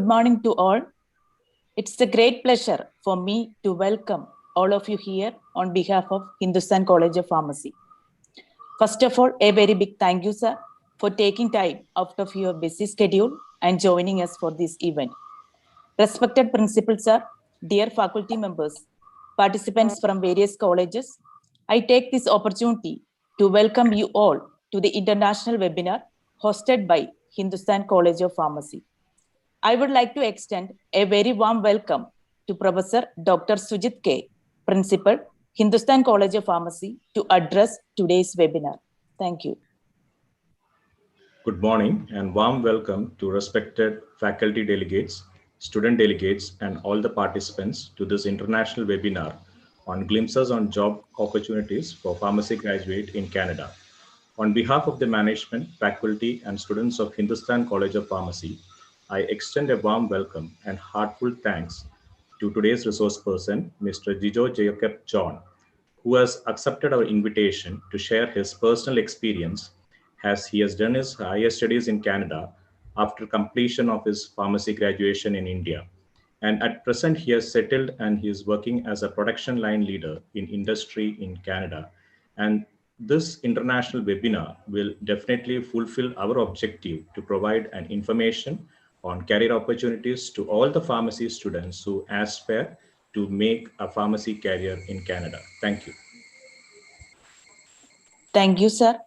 Good morning to all. It's a great pleasure for me to welcome all of you here on behalf of Hindustan College of Pharmacy. First of all, a very big thank you, sir, for taking time out of your busy schedule and joining us for this event. Respected principals, sir, dear faculty members, participants from various colleges, I take this opportunity to welcome you all to the international webinar hosted by Hindustan College of Pharmacy. I would like to extend a very warm welcome to Professor Dr. Sujit K, Principal, Hindustan College of Pharmacy, to address today's webinar. Thank you. Good morning and warm welcome to respected faculty delegates, student delegates, and all the participants to this international webinar on glimpses on job opportunities for pharmacy graduate in Canada. On behalf of the management, faculty, and students of Hindustan College of Pharmacy, I extend a warm welcome and heartfelt thanks to today's resource person, Mr. Jijo Jacob John, who has accepted our invitation to share his personal experience as he has done his higher studies in Canada after completion of his pharmacy graduation in India. And at present, he has settled and he is working as a production line leader in industry in Canada. And this international webinar will definitely fulfill our objective to provide an information on career opportunities to all the pharmacy students who aspire to make a pharmacy career in Canada. Thank you. Thank you, sir.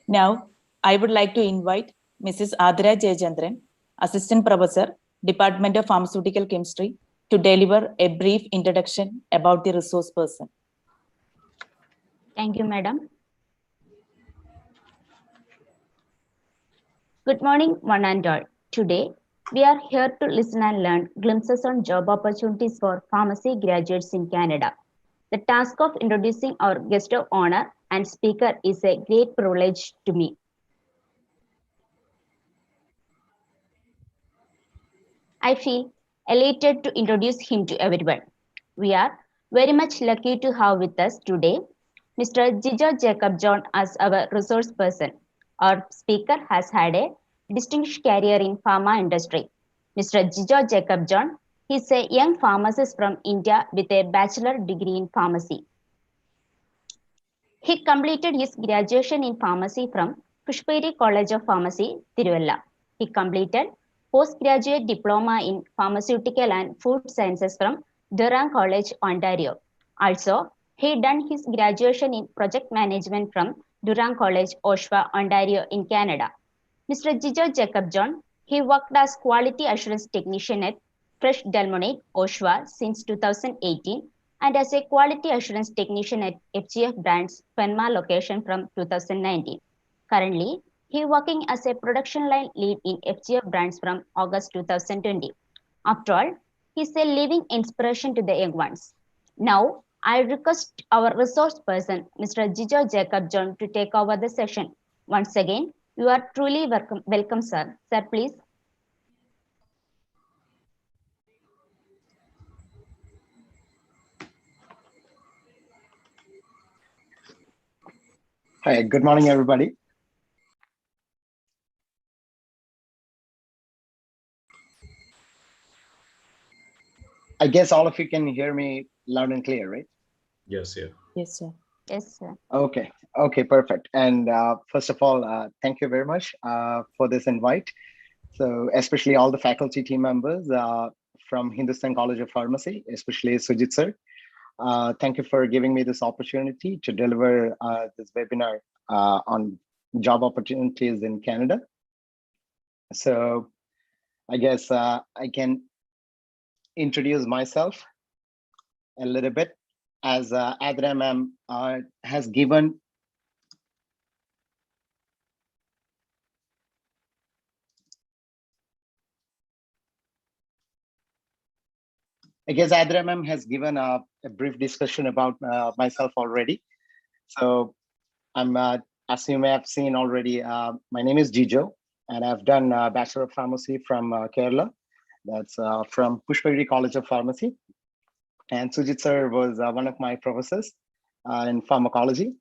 Now, I would like to invite Mrs. Adra Jayachandran, Assistant Professor, Department of Pharmaceutical Chemistry, to deliver a brief introduction about the resource person. Thank you, madam. Good morning, one and all. Today, we are here to listen and learn glimpses on job opportunities for pharmacy graduates in Canada. The task of introducing our guest of honor and speaker is a great privilege to me. I feel elated to introduce him to everyone. We are very much lucky to have with us today Mr. Jijo Jacob John as our resource person. Our speaker has had a distinguished career in pharma industry. Mr. Jijo Jacob John is a young pharmacist from India with a bachelor degree in pharmacy. He completed his graduation in pharmacy from Pushperi College of Pharmacy, Tiruvalla. He completed postgraduate diploma in pharmaceutical and food sciences from Durham College, Ontario. Also, he done his graduation in project management from Durham College, Oshawa, Ontario in Canada. Mr. Jijo Jacob John, he worked as quality assurance technician at Fresh Delmonte, Oshawa since 2018 and as a quality assurance technician at FGF Brands, Penma location from 2019. Currently, he is working as a production line lead in FGF Brands from August 2020. After all, he is a living inspiration to the young ones. Now, I request our resource person, Mr. Jijo Jacob John, to take over the session. Once again, you are truly welcome, sir. Sir, please. Hi, good morning, everybody. I guess all of you can hear me loud and clear, right? Yes, sir. Yes, sir. Yes, sir. Okay, perfect. And first of all, thank you very much for this invite. So especially all the faculty team members from Hindustan College of Pharmacy, especially Sujit sir. Thank you for giving me this opportunity to deliver this webinar on job opportunities in Canada. So I guess I can introduce myself a little bit, as Adra ma'am has given Adra ma'am has given a brief discussion about myself already. So I'm, as you may have seen already, my name is Jijo, and I've done Bachelor of Pharmacy from Kerala. That's from Pushperi College of Pharmacy. And Sujit sir was one of my professors in pharmacology.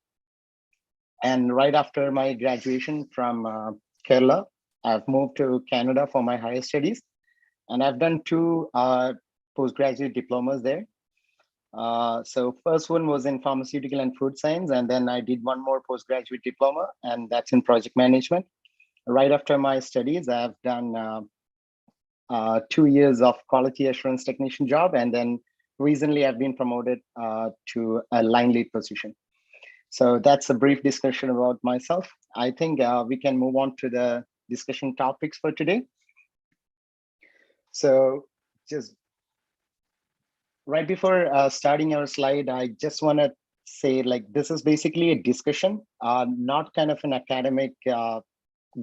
And right after my graduation from Kerala, I've moved to Canada for my higher studies. and I've done two postgraduate diplomas there. So first one was in pharmaceutical and food science, and then I did one more postgraduate diploma, and that's in project management. Right after my studies, I've done 2 years of quality assurance technician job, and then recently I've been promoted to a line lead position. So that's a brief discussion about myself. I think we can move on to the discussion topics for today. So just right before starting our slide, I just want to say, like, this is basically a discussion, not kind of an academic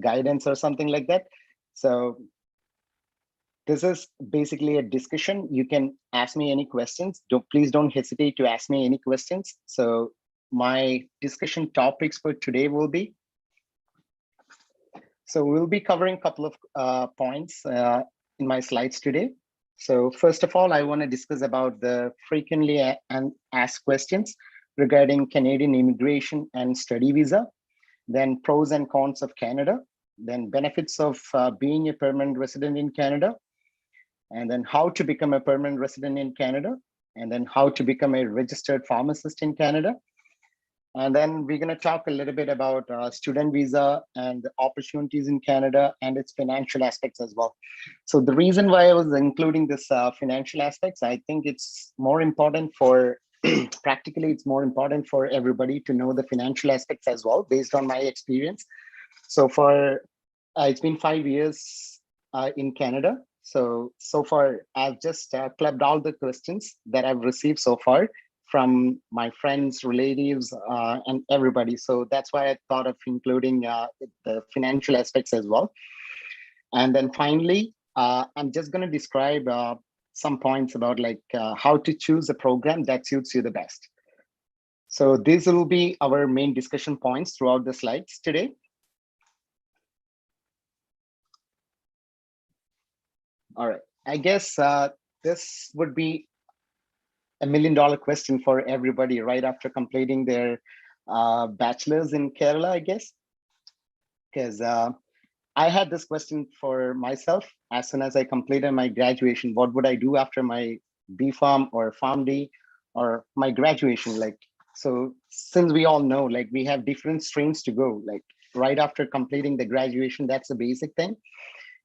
guidance or something like that. So this is basically a discussion. You can ask me any questions. Please don't hesitate to ask me any questions. So my discussion topics for today will be, so we'll be covering a couple of points in my slides today. So first of all, I want to discuss about the frequently asked questions regarding Canadian immigration and study visa, then pros and cons of Canada, then benefits of being a permanent resident in Canada, and then how to become a permanent resident in Canada, and then how to become a registered pharmacist in Canada. And then we're going to talk a little bit about student visa and the opportunities in Canada and its financial aspects as well. So the reason why I was including this financial aspects, I think it's more important for, practically it's more important for everybody to know the financial aspects as well, based on my experience. So for, it's been 5 years in Canada. So far, I've just clubbed all the questions that I've received so far from my friends, relatives, and everybody. So that's why I thought of including the financial aspects as well. And then finally, I'm just going to describe some points about like how to choose a program that suits you the best. So these will be our main discussion points throughout the slides today. All right, I guess this would be $1 million question for everybody right after completing their bachelor's in Kerala, I guess. Because I had this question for myself as soon as I completed my graduation. What would I do after my B.Pharm or PharmD or my graduation? Like, so since we all know, like we have different streams to go, like right after completing the graduation, that's the basic thing.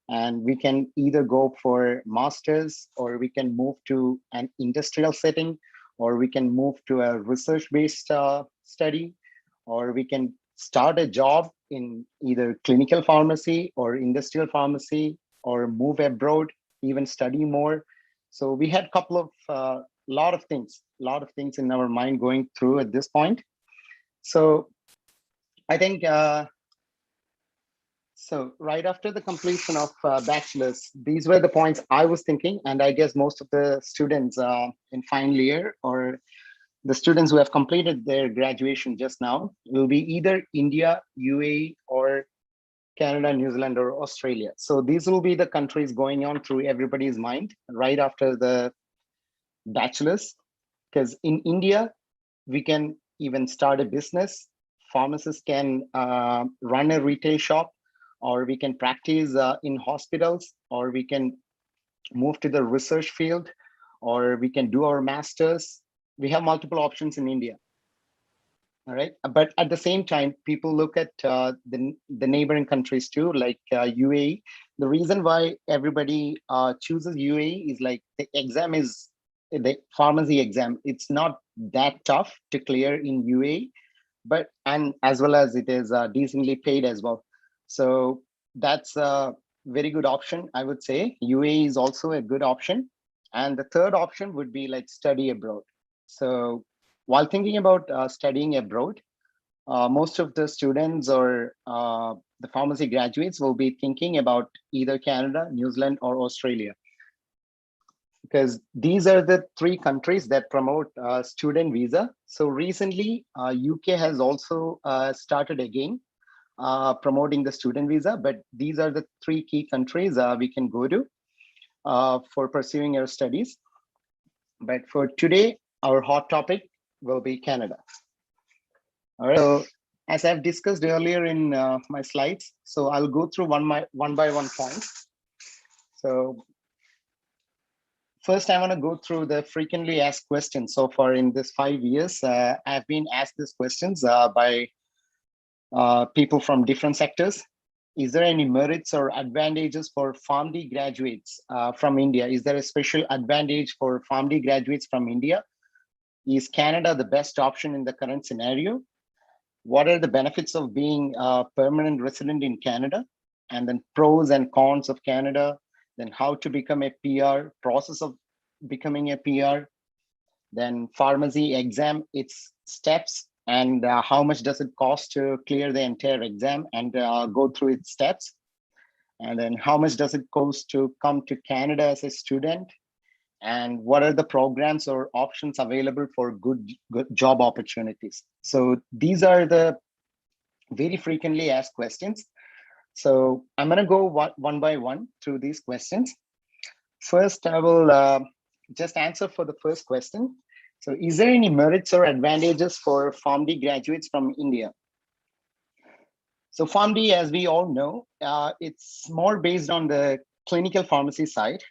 And we can either go for masters, or we can move to an industrial setting, or we can move to a research-based study, or we can start a job in either clinical pharmacy or industrial pharmacy, or move abroad, even study more. So we had a couple of lot of things in our mind going through at this point. So I think so right after the completion of bachelor's, these were the points I was thinking, and I guess most of the students in final year or the students who have completed their graduation just now will be either India, UAE, or Canada, New Zealand, or Australia. So these will be the countries going on through everybody's mind right after the bachelor's, because in India, we can even start a business. Pharmacists can run a retail shop, or we can practice in hospitals, or we can move to the research field, or we can do our masters. We have multiple options in India. All right, but at the same time, people look at the neighboring countries too, like UAE. The reason why everybody chooses UAE is like the exam is the pharmacy exam. It's not that tough to clear in UAE, but and as well as it is decently paid as well. So that's a very good option, I would say. UAE is also a good option. And the third option would be like study abroad. So while thinking about studying abroad, most of the students or the pharmacy graduates will be thinking about either Canada, New Zealand, or Australia, because these are the three countries that promote student visa. So recently, UK has also started again promoting the student visa, but these are the three key countries we can go to for pursuing our studies. But for today, our hot topic will be Canada. All right. So as I've discussed earlier in my slides, so I'll go through one by one points. So First, I want to go through the frequently asked questions. So far in this 5 years, I've been asked these questions by people from different sectors. Is there any merits or advantages for PharmD graduates from India? Is there a special advantage for PharmD graduates from India? Is Canada the best option in the current scenario? What are the benefits of being a permanent resident in Canada? And then pros and cons of Canada, then how to become a PR, process of becoming a PR, then pharmacy exam, its steps, and how much does it cost to clear the entire exam and go through its steps? And then how much does it cost to come to Canada as a student? And what are the programs or options available for good job opportunities? So these are the very frequently asked questions. So I'm going to go one by one through these questions. First, I will just answer for the first question. So is there any merits or advantages for PharmD graduates from India? So PharmD, as we all know, it's more based on the clinical pharmacy side.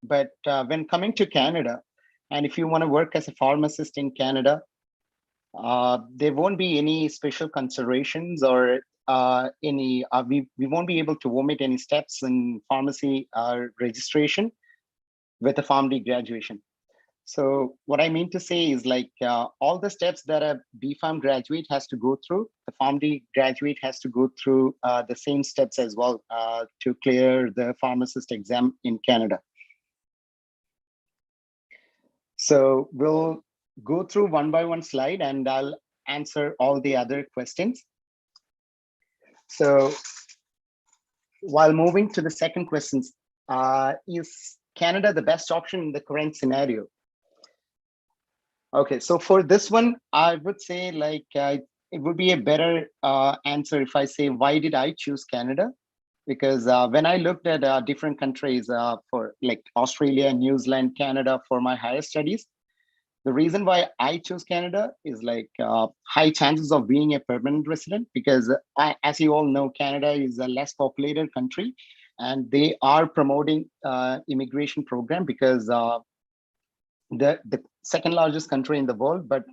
But when coming to Canada, and if you want to work as a pharmacist in Canada, there won't be any special considerations or we won't be able to omit any steps in pharmacy registration with a PharmD graduation. So what I mean to say is like all the steps that a BPharm graduate has to go through, the PharmD graduate has to go through the same steps as well to clear the pharmacist exam in Canada. So we'll go through one by one slide and I'll answer all the other questions. So while moving to the second questions, is Canada the best option in the current scenario? Okay, so for this one, I would say like it would be a better answer if I say, why did I choose Canada? Because when I looked at different countries for like Australia, New Zealand, Canada for my higher studies, the reason why I chose Canada is like high chances of being a permanent resident, because as you all know, Canada is a less populated country and they are promoting immigration program because the second largest country in the world, but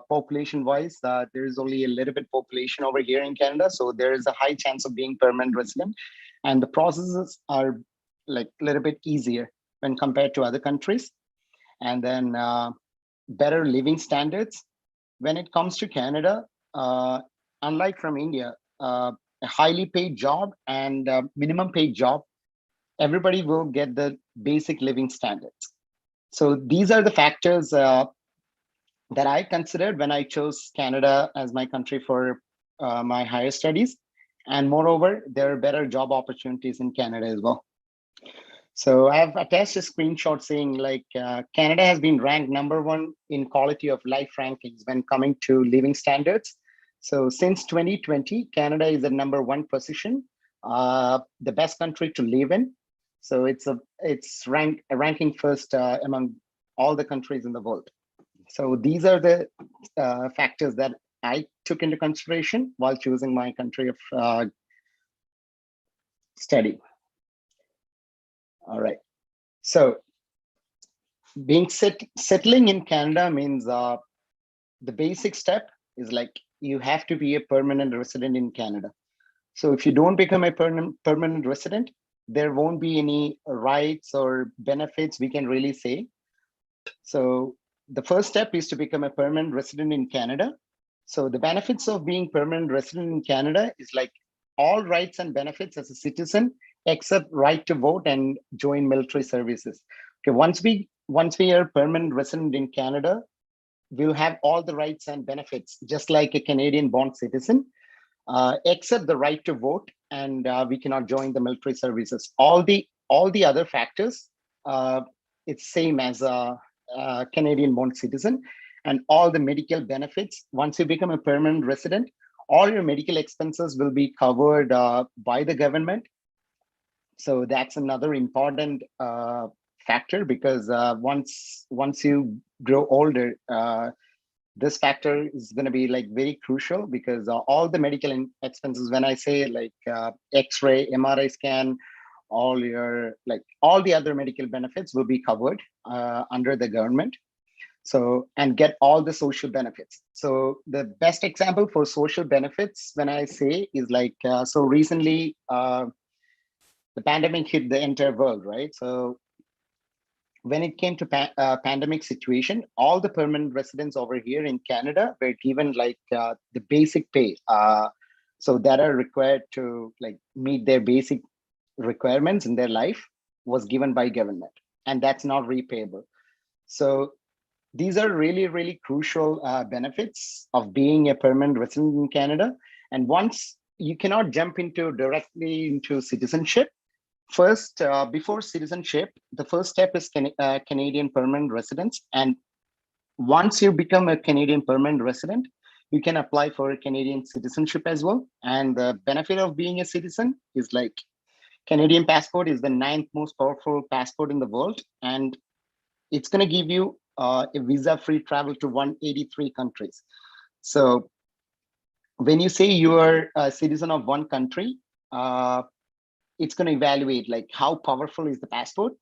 population wise, there is only a little bit population over here in Canada. So there is a high chance of being permanent resident. And the processes are like a little bit easier when compared to other countries. And then better living standards. When it comes to Canada, unlike from India, a highly paid job and minimum paid job, everybody will get the basic living standards. So these are the factors that I considered when I chose Canada as my country for my higher studies. And moreover, there are better job opportunities in Canada as well. So I have attached a screenshot saying like Canada has been ranked #1 in quality of life rankings when coming to living standards. So since 2020, Canada is at #1 position, the best country to live in. So it's ranking first among all the countries in the world. So these are the factors that I took into consideration while choosing my country of study. All right. So settling in Canada means the basic step is like you have to be a permanent resident in Canada. So if you don't become a permanent resident, there won't be any rights or benefits we can really say. So the first step is to become a permanent resident in Canada. So the benefits of being permanent resident in Canada is like all rights and benefits as a citizen, except right to vote and join military services. Okay, once we are permanent resident in Canada, we'll have all the rights and benefits, just like a Canadian born citizen, except the right to vote, and we cannot join the military services. All the other factors, it's same as a Canadian born citizen, and all the medical benefits. Once you become a permanent resident, all your medical expenses will be covered by the government. So that's another important factor, because once you grow older, this factor is going to be like very crucial, because all the medical expenses, when I say like X-ray, MRI scan, all your, like all the other medical benefits will be covered under the government. So, and get all the social benefits. So the best example for social benefits, when I say, is like, so recently, the pandemic hit the entire world, right? So when it came to pandemic situation, all the permanent residents over here in Canada were given like the basic pay. So that are required to like meet their basic requirements in their life was given by government, and that's not repayable. So these are really, really crucial benefits of being a permanent resident in Canada. And once you cannot jump into directly into citizenship, first, before citizenship, the first step is Canadian permanent residence. And once you become a Canadian permanent resident, you can apply for a Canadian citizenship as well. And the benefit of being a citizen is like Canadian passport is the 9th most powerful passport in the world. And it's going to give you a visa-free travel to 183 countries. So when you say you are a citizen of one country, it's going to evaluate like how powerful is the passport.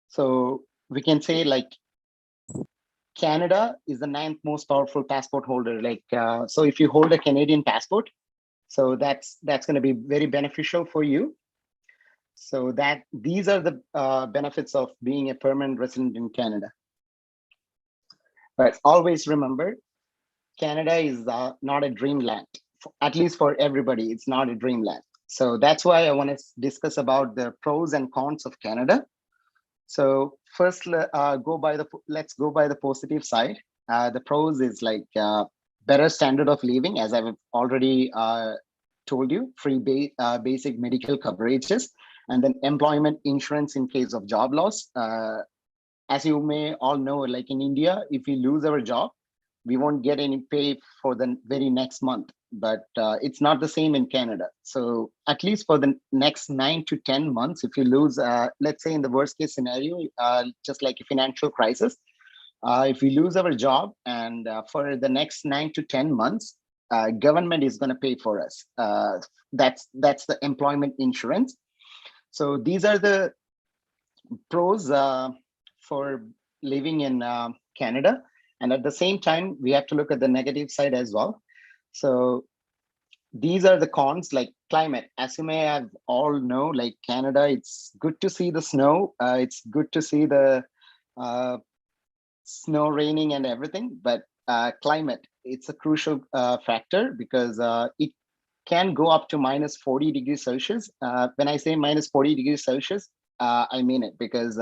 So we can say like Canada is the 9th most powerful passport holder. Like, so if you hold a Canadian passport, so that's going to be very beneficial for you. So that these are the benefits of being a permanent resident in Canada. But always remember, Canada is not a dreamland. At least for everybody, it's not a dreamland. So that's why I want to discuss about the pros and cons of Canada. So first, let's go by the positive side. The pros is like better standard of living, as I've already told you, free basic medical coverages, and then employment insurance in case of job loss. As you may all know, like in India, if we lose our job, we won't get any pay for the very next month. But it's not the same in Canada. So at least for the next 9 to 10 months, if you lose, let's say in the worst case scenario, just like a financial crisis, if we lose our job, and for the next 9 to 10 months, government is going to pay for us. That's the employment insurance. So these are the pros for living in Canada. And at the same time, we have to look at the negative side as well. So these are the cons, like climate. As you may have all know, like Canada, it's good to see the snow. It's good to see the snow raining and everything, but climate, it's a crucial factor because it can go up to minus 40 degrees Celsius. When I say minus 40 degrees Celsius, I mean it, because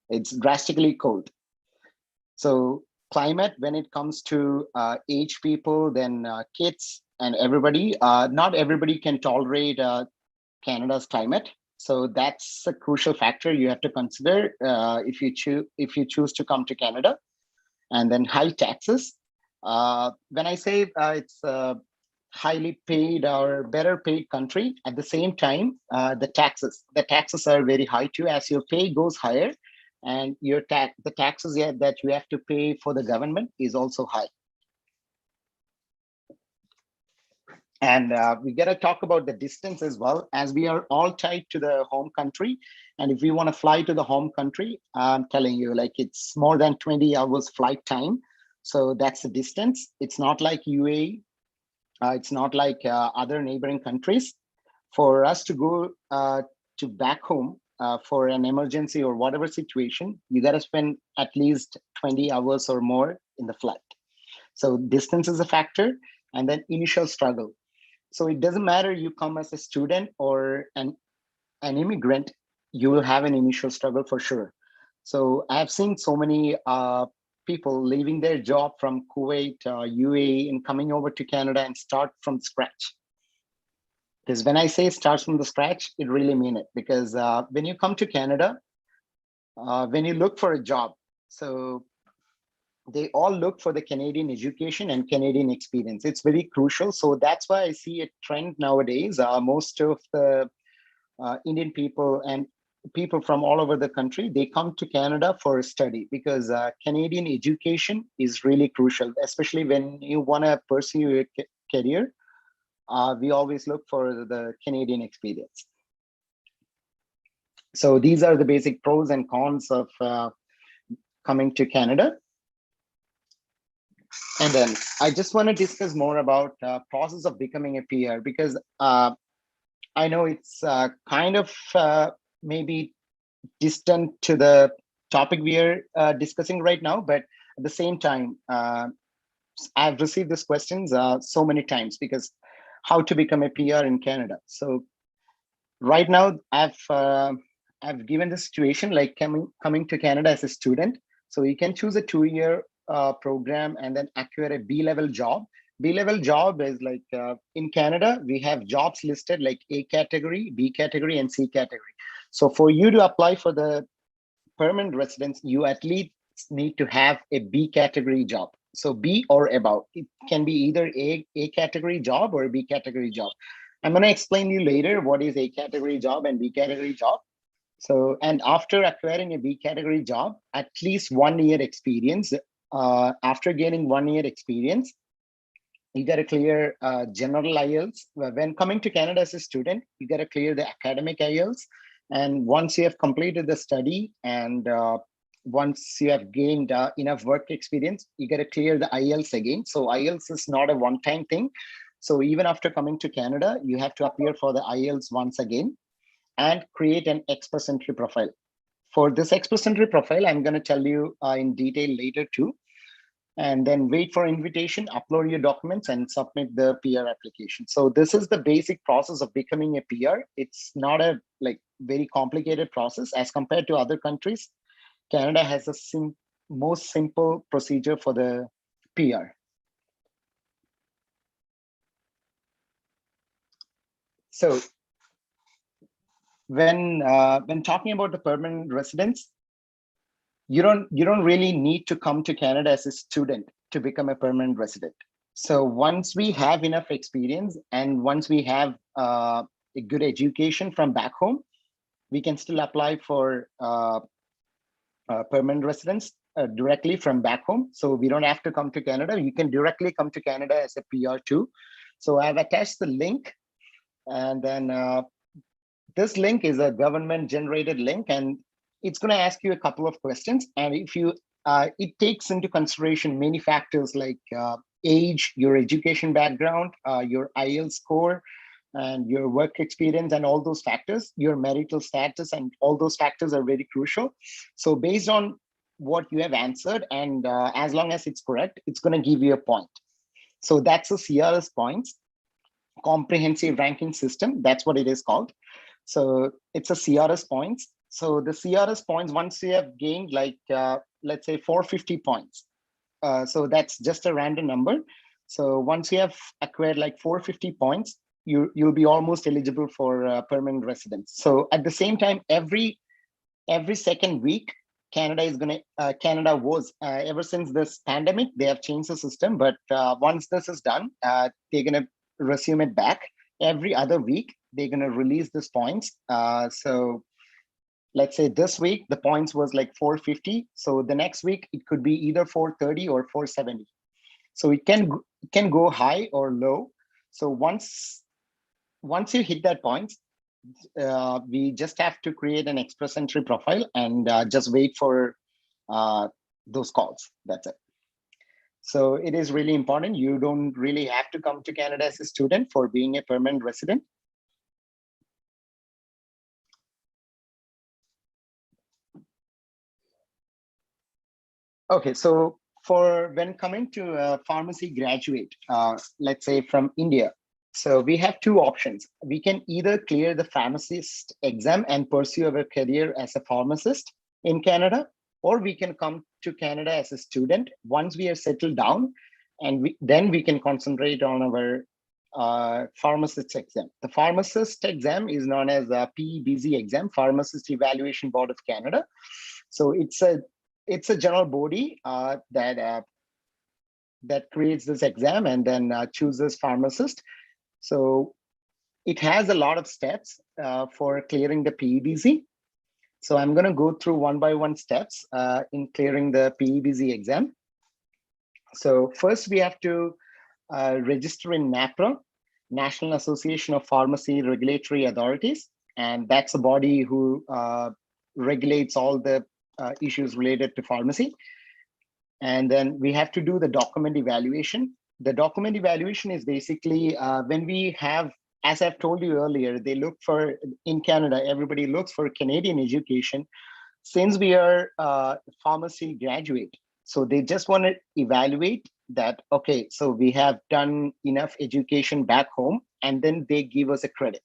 it's drastically cold. So climate, when it comes to age people, then kids and everybody, not everybody can tolerate Canada's climate. So that's a crucial factor you have to consider if you choose to come to Canada. And then high taxes. When I say it's a highly paid or better paid country, at the same time, the taxes are very high too. As your pay goes higher, and the taxes that you have to pay for the government is also high. And we got to talk about the distance as well, as we are all tied to the home country. And if we want to fly to the home country, I'm telling you, like it's more than 20 hours flight time. So that's the distance. It's not like UAE. It's not like other neighboring countries. For us to go to back home for an emergency or whatever situation, you got to spend at least 20 hours or more in the flight. So distance is a factor, and then initial struggle. So it doesn't matter you come as a student or an immigrant, you will have an initial struggle for sure. So I've seen so many people leaving their job from Kuwait, UAE, and coming over to Canada and start from scratch. Because when I say start from the scratch, it really mean it. Because when you come to Canada, when you look for a job, so they all look for the Canadian education and Canadian experience. It's very crucial. So that's why I see a trend nowadays. Most of the Indian people and people from all over the country, they come to Canada for study, because Canadian education is really crucial, especially when you want to pursue your career. We always look for the Canadian experience. So these are the basic pros and cons of coming to Canada. And then I just want to discuss more about process of becoming a PR, because I know it's kind of maybe distant to the topic we are discussing right now, but at the same time, I've received these questions so many times, because how to become a PR in Canada. So right now, I've given the situation like coming to Canada as a student. So you can choose a 2-year program and then acquire a B-level job. B-level job is like in Canada, we have jobs listed like A category, B category, and C category. So for you to apply for the permanent residence, you at least need to have a B category job. So B or above. It can be either A category job or a B category job. I'm going to explain to you later what is A category job and B category job. So, and after acquiring a B category job, at least 1 year experience. After gaining 1 year experience, you got to clear general IELTS. When coming to Canada as a student, you got to clear the academic IELTS. And once you have completed the study and once you have gained enough work experience, you got to clear the IELTS again. So IELTS is not a one-time thing. So even after coming to Canada, you have to appear for the IELTS once again and create an express entry profile. For this express entry profile, I'm going to tell you in detail later too. And then wait for invitation, upload your documents, and submit the PR application. So this is the basic process of becoming a PR. It's not a very complicated process as compared to other countries. Canada has a most simple procedure for the PR. So when talking about the permanent residence, you don't really need to come to Canada as a student to become a permanent resident. So once we have enough experience and once we have a good education from back home, we can still apply for permanent residence directly from back home. So we don't have to come to Canada. You can directly come to Canada as a PR too. So I've attached the link, and then this link is a government generated link, and it's going to ask you a couple of questions. And if you, it takes into consideration many factors like age, your education background, your IELTS score, and your work experience, and all those factors, your marital status, and all those factors are very crucial. So based on what you have answered, and as long as it's correct, it's going to give you a point. So that's the CRS points, comprehensive ranking system. That's what it is called. So it's a CRS points. So the CRS points, once you have gained let's say 450 points, so that's just a random number. So once you have acquired like 450 points, you'll be almost eligible for permanent residence. So at the same time, every second week, Canada is going to, Canada was, ever since this pandemic, they have changed the system. But once this is done, they're going to resume it back. Every other week, they're going to release these points. So let's say this week, the points was like 450. So the next week, it could be either 430 or 470. So it can go high or low. So once you hit that point, we just have to create an express entry profile and just wait for those calls. That's it. So it is really important. You don't really have to come to Canada as a student for being a permanent resident. Okay, so for when coming to a pharmacy graduate, let's say from India, so we have two options. We can either clear the pharmacist exam and pursue our career as a pharmacist in Canada, or we can come to Canada as a student once we are settled down, and then we can concentrate on our pharmacist exam. The pharmacist exam is known as a Pebc exam, Pharmacist Evaluation Board of Canada. So it's a general body that creates this exam and then chooses pharmacist. So it has a lot of steps for clearing the PEBC. So I'm going to go through one by one steps in clearing the PEBC exam. So first we have to register in NAPRA, National Association of Pharmacy Regulatory Authorities. and that's a body who regulates all the issues related to pharmacy. And then we have to do the document evaluation. The document evaluation is basically when we have, as I've told you earlier, they look for, in Canada, everybody looks for Canadian education. Since we are pharmacy graduate, so they just want to evaluate that, okay, so we have done enough education back home, and then they give us a credit.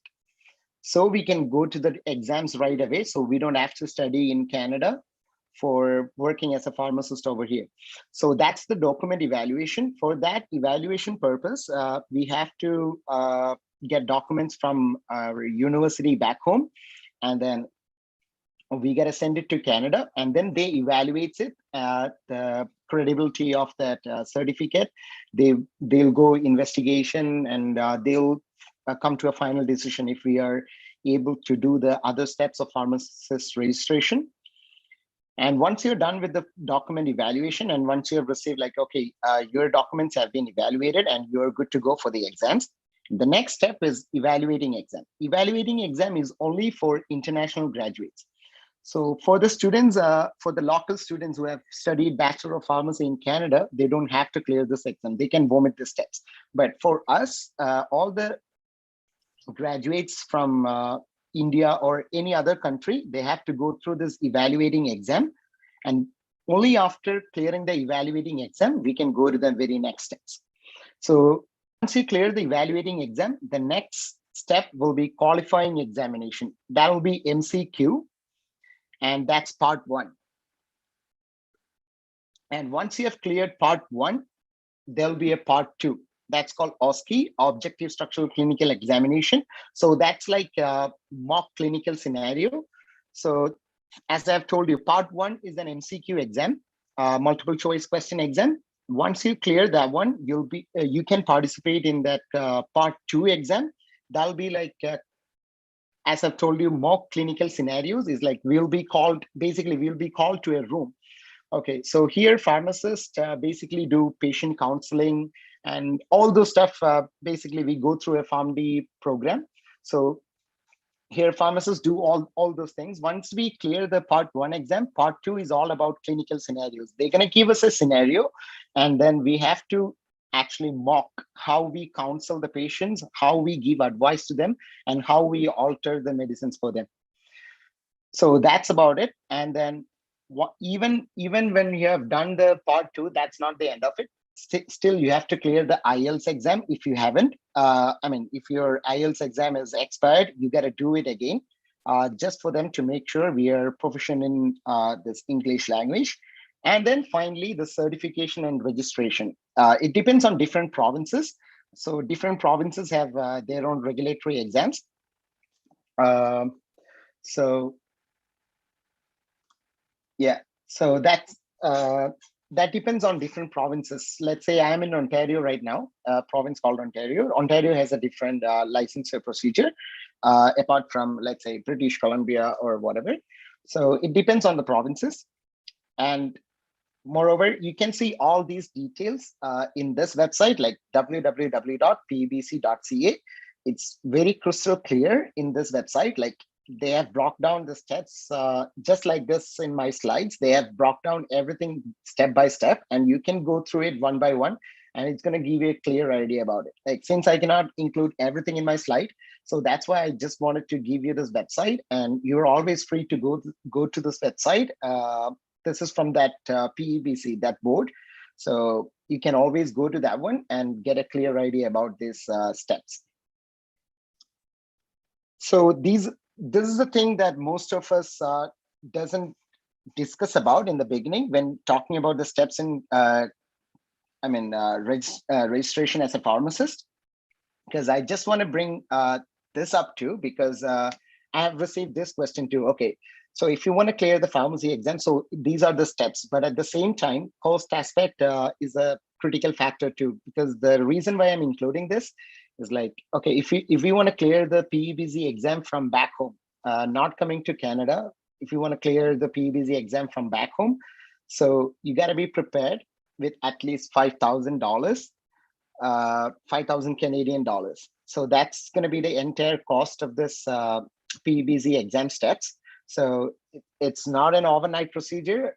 So we can go to the exams right away. So we don't have to study in Canada for working as a pharmacist over here. So that's the document evaluation. For that evaluation purpose, we have to get documents from our university back home, and then we got to send it to Canada, and then they evaluate it, the credibility of that certificate. They'll go investigation, and they'll come to a final decision if we are able to do the other steps of pharmacist registration. And once you're done with the document evaluation, and once you have received like, okay, your documents have been evaluated and you're good to go for the exams, the next step is evaluating exam. Evaluating exam is only for international graduates. So for the students, for the local students who have studied Bachelor of Pharmacy in Canada, they don't have to clear this exam. They can vomit the steps. But for us, all the graduates from India or any other country, they have to go through this evaluating exam. And only after clearing the evaluating exam, we can go to the very next steps. So once you clear the evaluating exam, the next step will be qualifying examination. That will be MCQ. And that's part 1. And once you have cleared part 1, there'll be a part 2. That's called OSCE, Objective Structural Clinical Examination. So that's like a mock clinical scenario. So as I've told you, part 1 is an MCQ exam, multiple choice question exam. Once you clear that one, you can participate in that part 2 exam. That'll be like as I've told you, mock clinical scenarios is like we'll be called to a room. Okay, so here pharmacists basically do patient counseling and all those stuff. Basically, we go through a PharmD program. So here pharmacists do all those things. Once we clear the part 1 exam, part 2 is all about clinical scenarios. They're going to give us a scenario, and then we have to actually mock how we counsel the patients, how we give advice to them, and how we alter the medicines for them. So that's about it. And then even when you have done the part 2, that's not the end of it. Still, you have to clear the IELTS exam if you haven't. If your IELTS exam is expired, you got to do it again, just for them to make sure we are proficient in this English language. And then finally, the certification and registration. It depends on different provinces. So different provinces have their own regulatory exams. So that depends on different provinces. Let's say I'm in Ontario right now, a province called Ontario. Ontario has a different licensure procedure, apart from, let's say, British Columbia or whatever. So it depends on the provinces. And moreover, you can see all these details in this website, like www.pebc.ca. It's very crystal clear in this website. Like they have brought down the steps just like this in my slides. They have brought down everything step by step, and you can go through it one by one, and it's going to give you a clear idea about it. Like, since I cannot include everything in my slide, so that's why I just wanted to give you this website, and you're always free to go to this website. This is from that PEBC, that board. So you can always go to that one and get a clear idea about these steps. So this is the thing that most of us doesn't discuss about in the beginning when talking about the steps in registration as a pharmacist, because I just want to bring this up too, because I have received this question too. Okay, so if you want to clear the pharmacy exam, so these are the steps, but at the same time, cost aspect is a critical factor too, because the reason why I'm including this is like, okay, if we want to clear the PEBC exam from back home, not coming to Canada, if you want to clear the PEBC exam from back home, so you got to be prepared with at least $5,000, 5,000 Canadian dollars. So that's going to be the entire cost of this PBZ exam steps. So it's not an overnight procedure.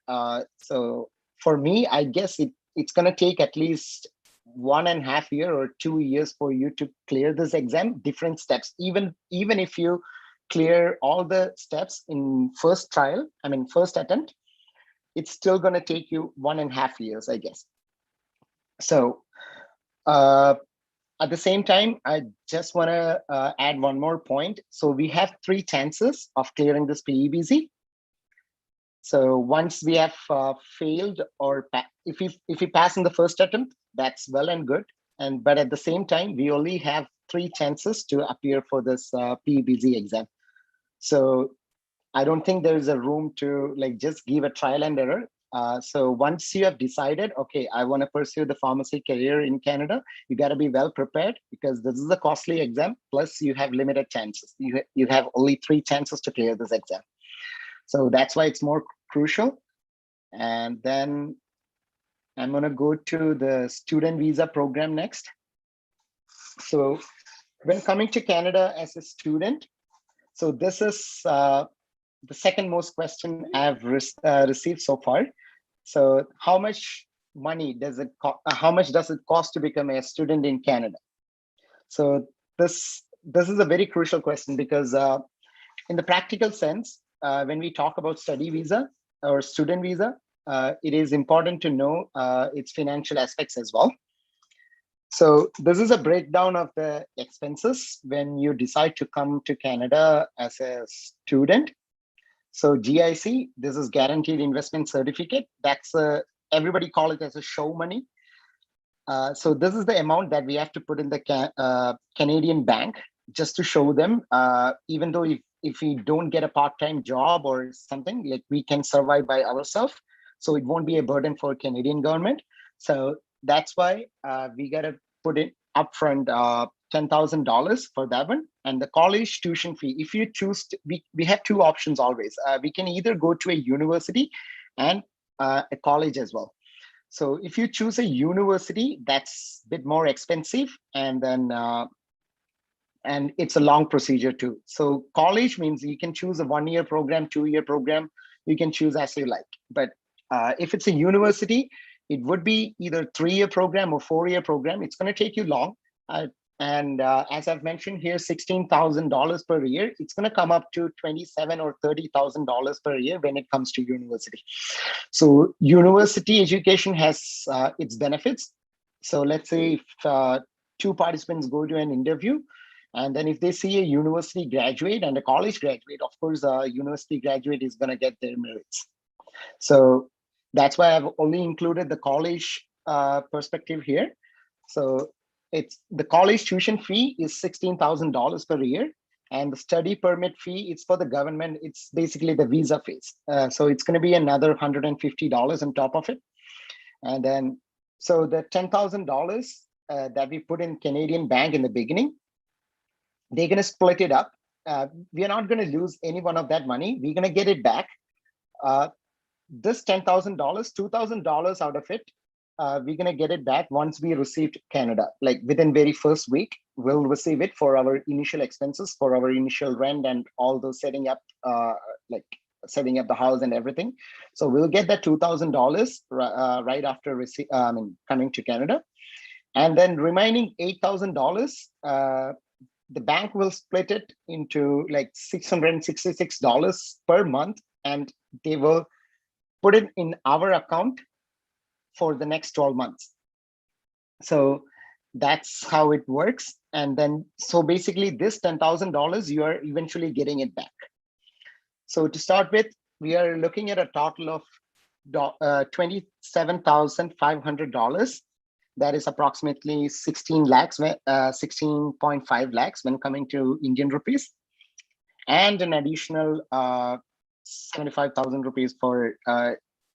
So for me, I guess it's going to take at least 1.5 years or 2 years for you to clear this exam, different steps. Even if you clear all the steps in first attempt, it's still going to take you 1.5 years, I guess. So at the same time, I just want to add one more point. So we have 3 chances of clearing this PEBZ. So once we have failed, or if we pass in the first attempt, that's well and good. But at the same time, we only have 3 chances to appear for this PEBZ exam. So I don't think there is a room to just give a trial and error. So once you have decided, okay, I want to pursue the pharmacy career in Canada, you got to be well prepared, because this is a costly exam. Plus, you have limited chances. You have only 3 chances to clear this exam. So that's why it's more crucial. And then I'm going to go to the student visa program next. So when coming to Canada as a student, so this is the second most question I've received so far. So how much money does it cost to become a student in Canada? So this is a very crucial question, because in the practical sense, when we talk about study visa or student visa, it is important to know its financial aspects as well. So this is a breakdown of the expenses when you decide to come to Canada as a student. So GIC, this is Guaranteed Investment Certificate. That's everybody call it as a show money. So this is the amount that we have to put in the Canadian bank just to show them, even though if we don't get a part-time job or something, we can survive by ourselves. So it won't be a burden for Canadian government. So that's why we got to put it upfront $10,000 for that one. And the college tuition fee, if you choose we have 2 options always. We can either go to a university and a college as well. So if you choose a university, that's a bit more expensive, and then and it's a long procedure too. So college means you can choose a 1-year program, 2-year program, you can choose as you like. But if it's a university, it would be either 3-year program or 4-year program. It's going to take you long. And as I've mentioned here, $16,000 per year, it's going to come up to $27,000 or $30,000 per year when it comes to university. So university education has its benefits. So let's say if 2 participants go to an interview, and then if they see a university graduate and a college graduate, of course, a university graduate is going to get their merits. So that's why I've only included the college perspective here. So it's the college tuition fee is $16,000 per year, and the study permit fee, it's for the government. It's basically the visa fees. So it's going to be another $150 on top of it. And then, so the $10,000 that we put in Canadian bank in the beginning, they're going to split it up. We are not going to lose any one of that money. We're going to get it back. This $10,000, $2,000 out of it, we're going to get it back once we received Canada. Within very first week, we'll receive it for our initial expenses, for our initial rent and all those setting up setting up the house and everything. So we'll get that $2,000 right after coming to Canada. And then remaining $8,000, the bank will split it into $666 per month, and they will put it in our account for the next 12 months. So that's how it works. And then, so basically this $10,000, you are eventually getting it back. So to start with, we are looking at a total of $27,500. That is approximately 16.5 lakhs when coming to Indian rupees, and an additional 75,000 rupees for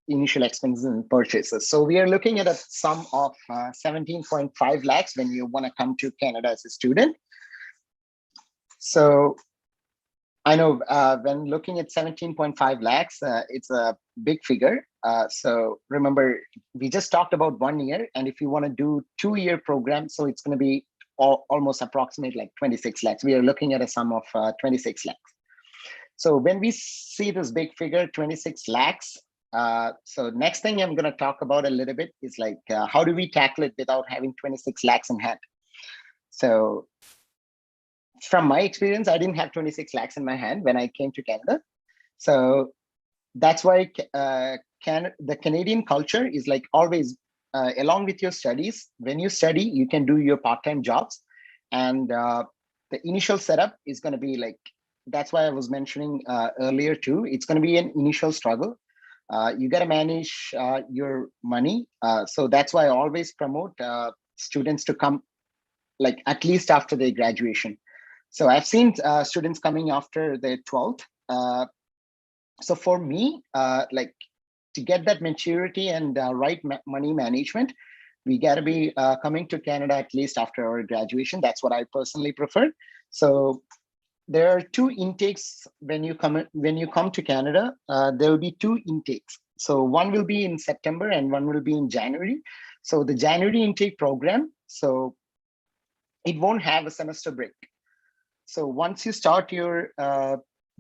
initial expenses and purchases. So we are looking at a sum of 17.5 lakhs when you want to come to Canada as a student. So I know when looking at 17.5 lakhs, it's a big figure. So remember, we just talked about 1 year, and if you want to do 2-year program, so it's going to be almost approximate 26 lakhs. We are looking at a sum of 26 lakhs. So when we see this big figure, 26 lakhs, so next thing I'm going to talk about a little bit is like, how do we tackle it without having 26 lakhs in hand? So from my experience, I didn't have 26 lakhs in my hand when I came to Canada. So that's why the Canadian culture is like always, along with your studies, when you study, you can do your part-time jobs. And the initial setup is going to be like, that's why I was mentioning earlier too, it's going to be an initial struggle. You got to manage your money. So that's why I always promote students to come like at least after their graduation. So I've seen students coming after their 12th. So for me, like to get that maturity and right money management, we got to be coming to Canada at least after our graduation. That's what I personally prefer. So there are two intakes when you come to Canada. There will be two intakes. So one will be in September and one will be in January. So the January intake program, so it won't have a semester break. So once you start your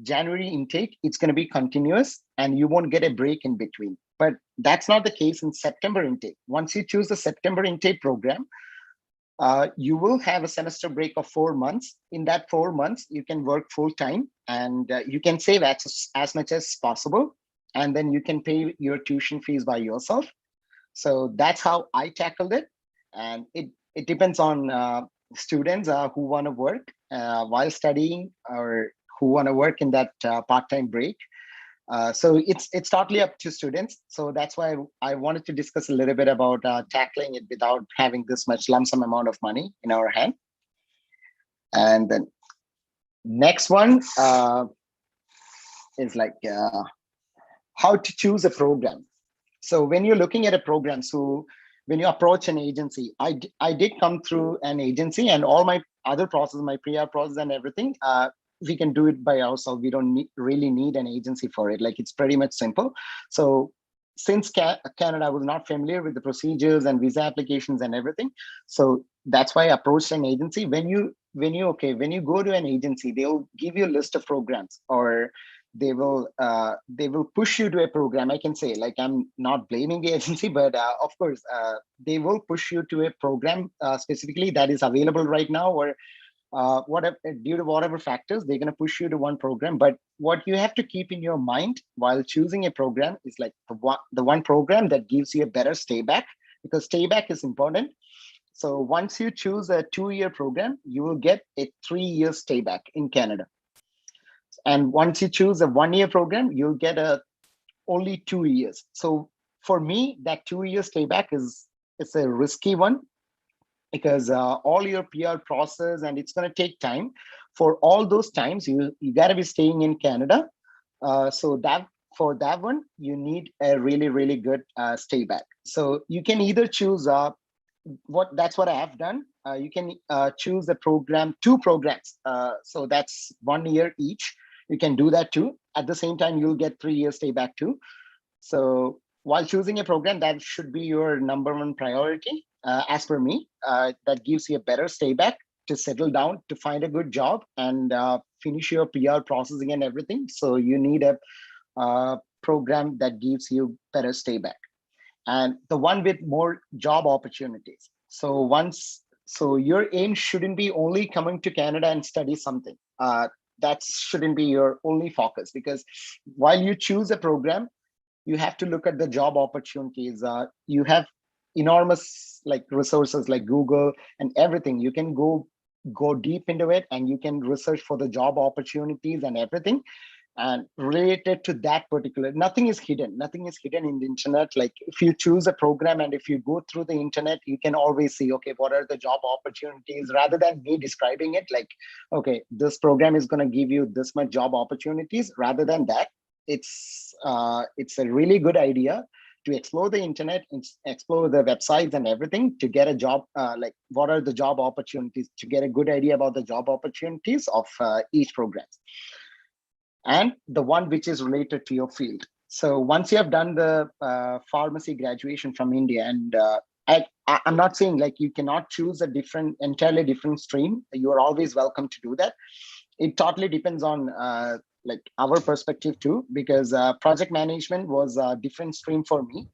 January intake, it's going to be continuous and you won't get a break in between. But that's not the case in September intake. Once you choose the September intake program, you will have a semester break of 4 months. In that 4 months, you can work full time and you can save as much as possible. And then you can pay your tuition fees by yourself. So that's how I tackled it. And it depends on students who want to work while studying or who want to work in that part-time break. So it's totally up to students. So that's why I wanted to discuss a little bit about tackling it without having this much lump sum amount of money in our hand. And then next one is like how to choose a program. So when you're looking at a program, so when you approach an agency, I did come through an agency and all my other process, my PR process and everything, we can do it by ourselves. We don't really need an agency for it. Like it's pretty much simple. So since Canada, I was not familiar with the procedures and visa applications and everything. So that's why I approached an agency. When you go to an agency, they'll give you a list of programs, or they will push you to a program. I can say, like, I'm not blaming the agency, but of course, they will push you to a program specifically that is available right now, or whatever, due to whatever factors, they're going to push you to one program. But what you have to keep in your mind while choosing a program is like the one program that gives you a better stay back, because stay back is important. So once you choose a 2-year program, you will get a 3-year stay back in Canada. And once you choose a 1-year program, you'll get only 2 years. So for me, that 2-year stay back it's a risky one, because all your PR process, and it's going to take time. For all those times, you got to be staying in Canada. So that for that one, you need a really, really good stay back. So you can either choose that's what I have done. You can choose the program, 2 programs. So that's 1 year each. You can do that too. At the same time, you'll get 3 years stay back too. So while choosing a program, that should be your number 1 priority. As per me, that gives you a better stay back to settle down, to find a good job, and finish your PR processing and everything. So you need a program that gives you better stay back, and the one with more job opportunities. So your aim shouldn't be only coming to Canada and study something. That shouldn't be your only focus, because while you choose a program, you have to look at the job opportunities. You have enormous like resources like Google and everything. You can go deep into it, and you can research for the job opportunities and everything. And related to that particular, nothing is hidden in the internet. Like if you choose a program and if you go through the internet, you can always see, okay, what are the job opportunities, rather than me describing it like, okay, this program is going to give you this much job opportunities. Rather than that, it's a really good idea to explore the internet, explore the websites and everything to get a job, like what are the job opportunities, to get a good idea about the job opportunities of each program, and the one which is related to your field. So once you have done the pharmacy graduation from India, and I'm not saying like you cannot choose a entirely different stream. You are always welcome to do that. It totally depends on like our perspective too, because project management was a different stream for me.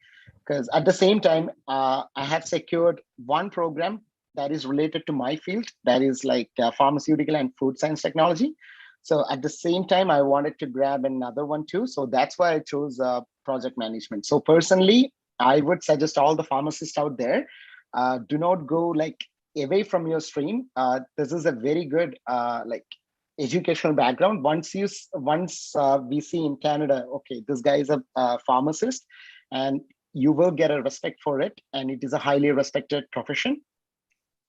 Because at the same time, I have secured one program that is related to my field, that is like pharmaceutical and food science technology. So at the same time, I wanted to grab another one too. So that's why I chose project management. So personally, I would suggest all the pharmacists out there, do not go like away from your stream. This is a very good like educational background. Once we see in Canada, okay, this guy is a pharmacist, and you will get a respect for it, and it is a highly respected profession.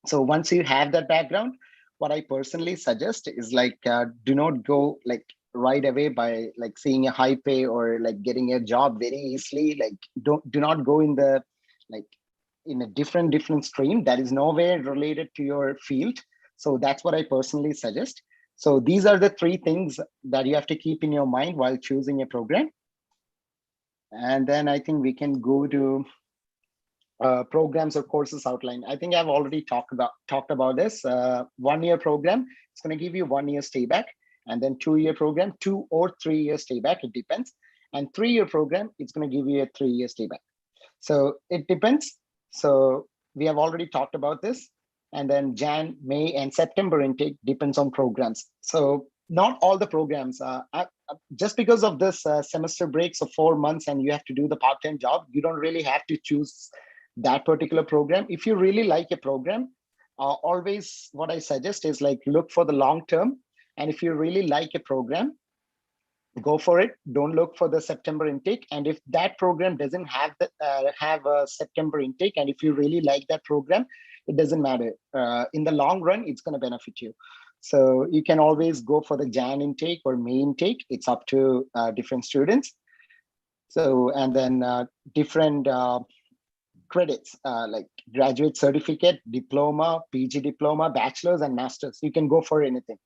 So once you have that background, what I personally suggest is like do not go like right away by like seeing a high pay or like getting a job very easily. Like do not go in the like in a different stream that is nowhere related to your field. So that's what I personally suggest. So these are the three things that you have to keep in your mind while choosing a program. And then I think we can go to programs or courses outline. I think I've already talked about this. 1 year program, it's going to give you 1 year stay back, and then 2 year program, 2 or 3 year stay back, it depends. And 3 year program, it's going to give you a 3 year stay back. So it depends. So we have already talked about this. And then Jan, May, and September intake depends on programs. So not all the programs, just because of this semester breaks of 4 months and you have to do the part-time job, you don't really have to choose that particular program. If you really like a program, always what I suggest is like look for the long term. And if you really like a program, go for it. Don't look for the September intake. And if that program doesn't have a September intake, and if you really like that program, it doesn't matter. In the long run, it's going to benefit you. So you can always go for the Jan intake or May intake. It's up to different students. So, and then different credits like graduate certificate, diploma, PG diploma, bachelor's, and master's. You can go for anything.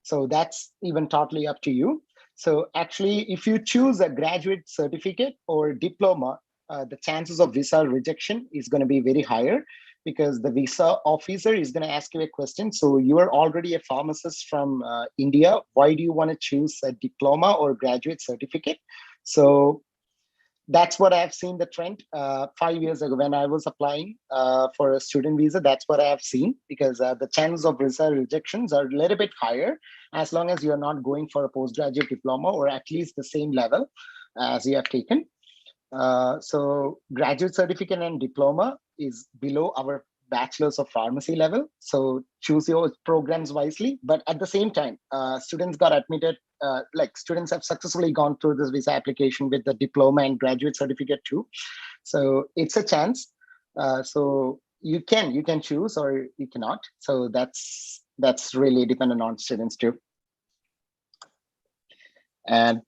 So that's even totally up to you. So actually, if you choose a graduate certificate or diploma, the chances of visa rejection is going to be very higher, because the visa officer is going to ask you a question. So you are already a pharmacist from India. Why do you want to choose a diploma or graduate certificate? So that's what I've seen the trend 5 years ago when I was applying for a student visa. That's what I have seen, because the chances of visa rejections are a little bit higher as long as you're not going for a postgraduate diploma or at least the same level as you have taken. So graduate certificate and diploma is below our bachelor's of pharmacy level. So choose your programs wisely. But at the same time, students got admitted, like students have successfully gone through this visa application with the diploma and graduate certificate too. So it's a chance. So you can choose or you cannot. So that's really dependent on students too. And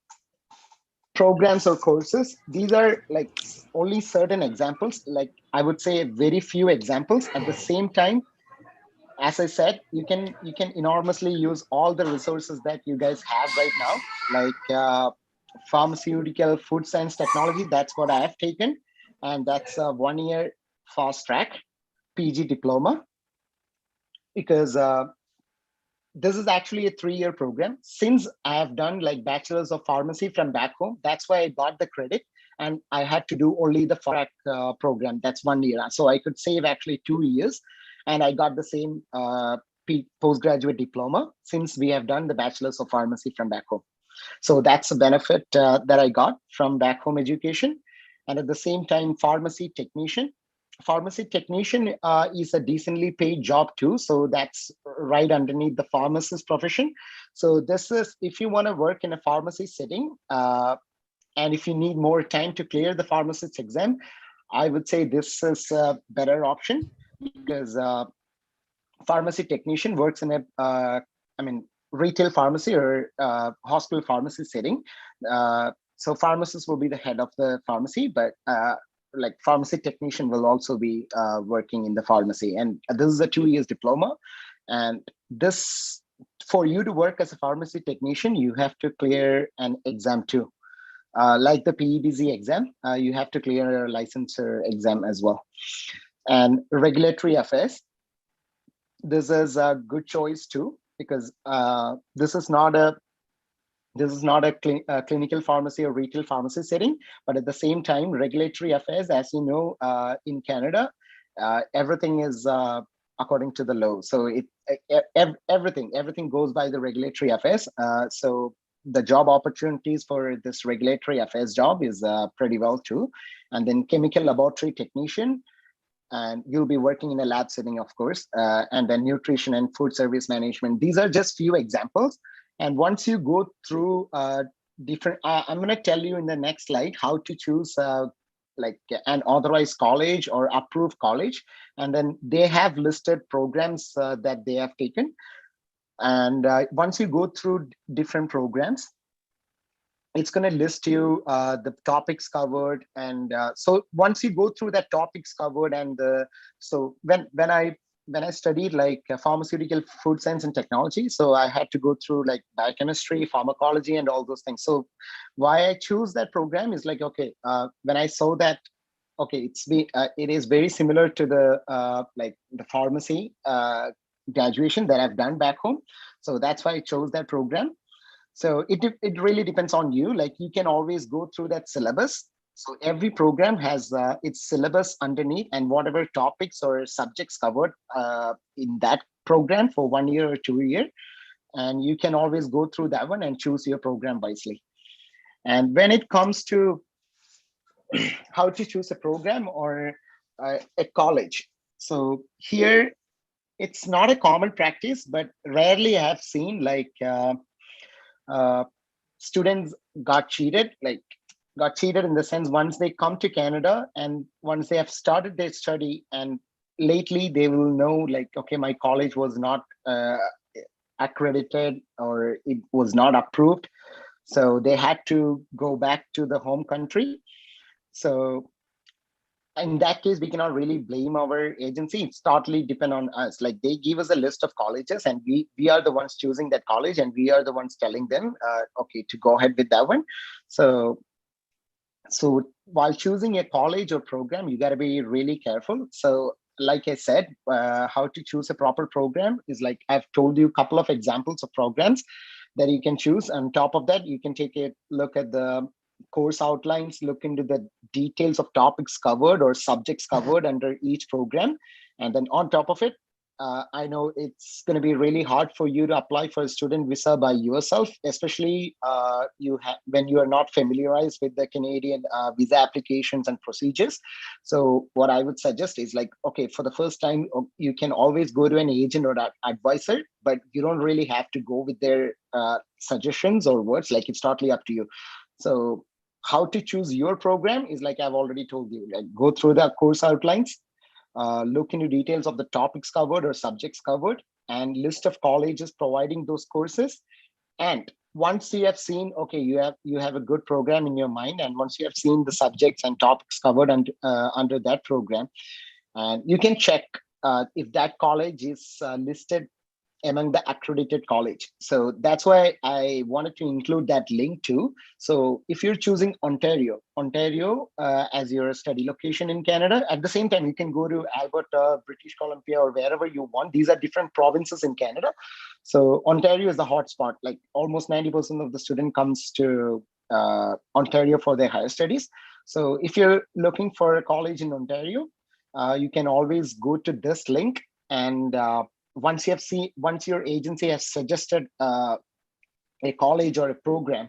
programs or courses, these are like only certain examples. Like I would say very few examples. At the same time, as I said, you can enormously use all the resources that you guys have right now, like pharmaceutical food science technology. That's what I have taken, and that's a 1 year fast track PG diploma, because this is actually a 3-year program. Since I have done like bachelor's of pharmacy from back home, that's why I got the credit, and I had to do only the track program. That's 1 year, so I could save actually 2 years, and I got the same postgraduate diploma since we have done the bachelor's of pharmacy from back home. So that's a benefit that I got from back home education. And at the same time, pharmacy technician is a decently paid job too. So that's right underneath the pharmacist profession. So this is, if you want to work in a pharmacy setting, and if you need more time to clear the pharmacist exam, I would say this is a better option, because pharmacy technician works in a, retail pharmacy or hospital pharmacy setting. So pharmacist will be the head of the pharmacy, but like pharmacy technician will also be working in the pharmacy. And this is a 2 years diploma. And this, for you to work as a pharmacy technician, you have to clear an exam too. Like the Pebc exam, you have to clear a licensure exam as well. And regulatory affairs, this is a good choice too, because this is not a This is not a clinical pharmacy or retail pharmacy setting, but at the same time, regulatory affairs, as you know, in Canada, everything is according to the law. So everything goes by the regulatory affairs. So the job opportunities for this regulatory affairs job is pretty well too. And then chemical laboratory technician, and you'll be working in a lab setting, of course, and then nutrition and food service management. These are just few examples. And once you go through different, I'm going to tell you in the next slide how to choose like an authorized college or approved college. And then they have listed programs that they have taken. And once you go through different programs, it's going to list you the topics covered. And so once you go through that topics covered, and so when I studied like pharmaceutical food science and technology, so I had to go through like biochemistry, pharmacology, and all those things. So why I choose that program is like, okay, when I saw that, okay, it is very similar to the like the pharmacy graduation that I've done back home. So that's why I chose that program. So it really depends on you. Like you can always go through that syllabus. So every program has its syllabus underneath, and whatever topics or subjects covered in that program for 1 year or 2 year. And you can always go through that one and choose your program wisely. And when it comes to how to choose a program or a college, so here it's not a common practice, but rarely I have seen like students got cheated in the sense, once they come to Canada and once they have started their study, and lately they will know like, okay, my college was not accredited or it was not approved, so they had to go back to the home country. So in that case, we cannot really blame our agency. It's totally depend on us. Like they give us a list of colleges, and we are the ones choosing that college, and we are the ones telling them, okay, to go ahead with that one. So while choosing a college or program, you got to be really careful. So like I said, how to choose a proper program is like I've told you a couple of examples of programs that you can choose. On top of that, you can take a look at the course outlines, look into the details of topics covered or subjects covered under each program. And then on top of it, I know it's going to be really hard for you to apply for a student visa by yourself, especially when you are not familiarized with the Canadian visa applications and procedures. So what I would suggest is like, okay, for the first time, you can always go to an agent or an advisor, but you don't really have to go with their suggestions or words. Like it's totally up to you. So how to choose your program is like I've already told you, like go through the course outlines, look into details of the topics covered or subjects covered, and list of colleges providing those courses. And once you have seen, okay, you have a good program in your mind, and once you have seen the subjects and topics covered under that program, and you can check if that college is listed among the accredited college. So that's why I wanted to include that link too. So if you're choosing Ontario as your study location in Canada, at the same time, you can go to Alberta, British Columbia, or wherever you want. These are different provinces in Canada. So Ontario is the hotspot. Like almost 90% of the student comes to Ontario for their higher studies. So if you're looking for a college in Ontario, you can always go to this link, and once your agency has suggested a college or a program,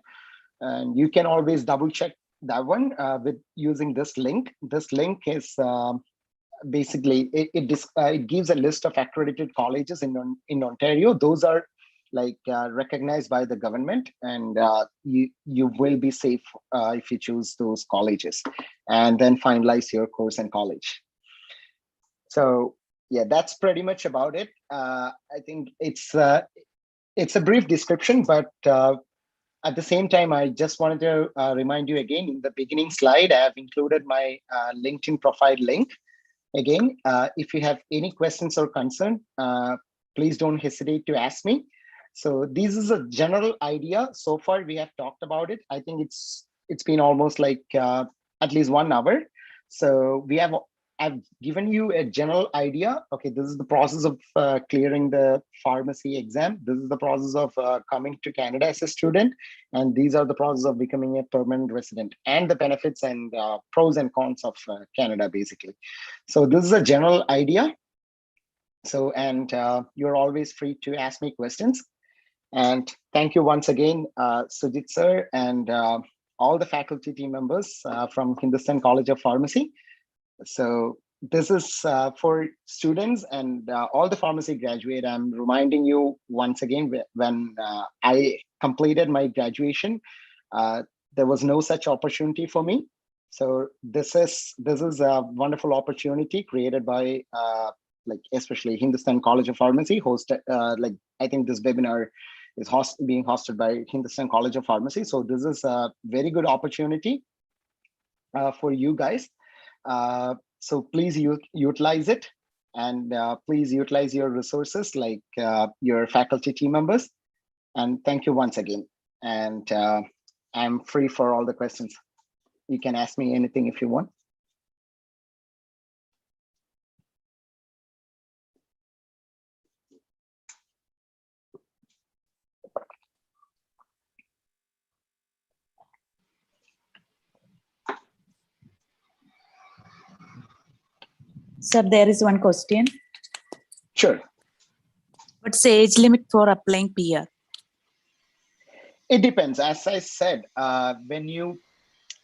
and you can always double check that one with using this link. This link is basically it gives a list of accredited colleges in Ontario. Those are like recognized by the government, and you will be safe if you choose those colleges, and then finalize your course and college. So yeah, that's pretty much about it. I think it's a brief description, but at the same time, I just wanted to remind you again, in the beginning slide, I have included my LinkedIn profile link. Again, if you have any questions or concern, please don't hesitate to ask me. So this is a general idea. So far, we have talked about it. I think it's been almost like at least 1 hour. So we have I've given you a general idea. Okay, this is the process of clearing the pharmacy exam. This is the process of coming to Canada as a student. And these are the process of becoming a permanent resident and the benefits and pros and cons of Canada, basically. So this is a general idea. So, and you're always free to ask me questions. And thank you once again, Sujit sir, and all the faculty team members from Hindustan College of Pharmacy. So this is for students and all the pharmacy graduate. I'm reminding you once again, when I completed my graduation, there was no such opportunity for me. So this is a wonderful opportunity created by like especially Hindustan College of Pharmacy hosted. Like I think this webinar is being hosted by Hindustan College of Pharmacy. So this is a very good opportunity for you guys. So please utilize it, and please utilize your resources like your faculty team members. And thank you once again. And I'm free for all the questions. You can ask me anything if you want. Sir, there is one question. Sure. What's the age limit for applying PR? It depends. As I said, when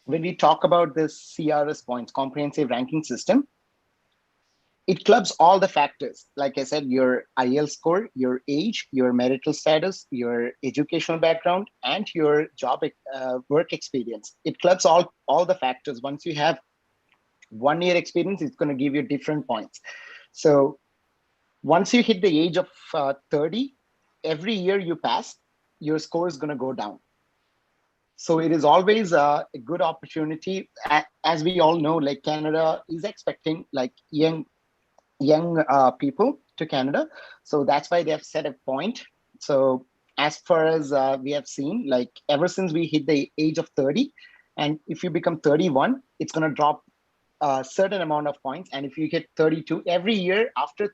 we talk about this CRS points, comprehensive ranking system, it clubs all the factors. Like I said, your IELTS score, your age, your marital status, your educational background, and your job work experience. It clubs all the factors. Once you have 1 year experience, it's going to give you different points. So once you hit the age of 30, every year you pass, your score is going to go down. So it is always a good opportunity. As we all know, like Canada is expecting like young people to Canada. So that's why they have set a point. So as far as we have seen, like ever since we hit the age of 30, and if you become 31, it's going to drop a certain amount of points. And if you hit 32 every year after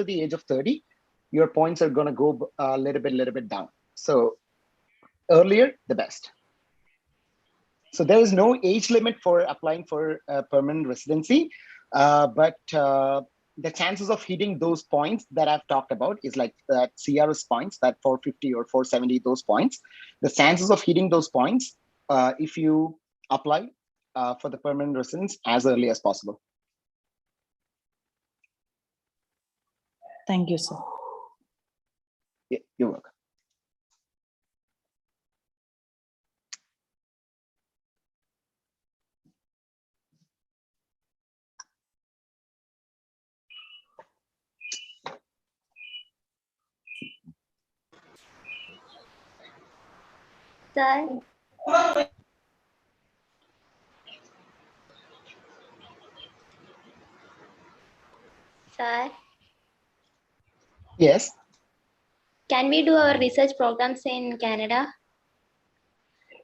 the age of 30, your points are going to go a little bit down. So earlier, the best. So there is no age limit for applying for permanent residency, but the chances of hitting those points that I've talked about is like that CRS points, that 450 or 470, those points. The chances of hitting those points if you apply for the permanent residence as early as possible. Thank you, sir. Yeah, you're welcome. Sir. Sir, Yes. can we do our research programs in Canada?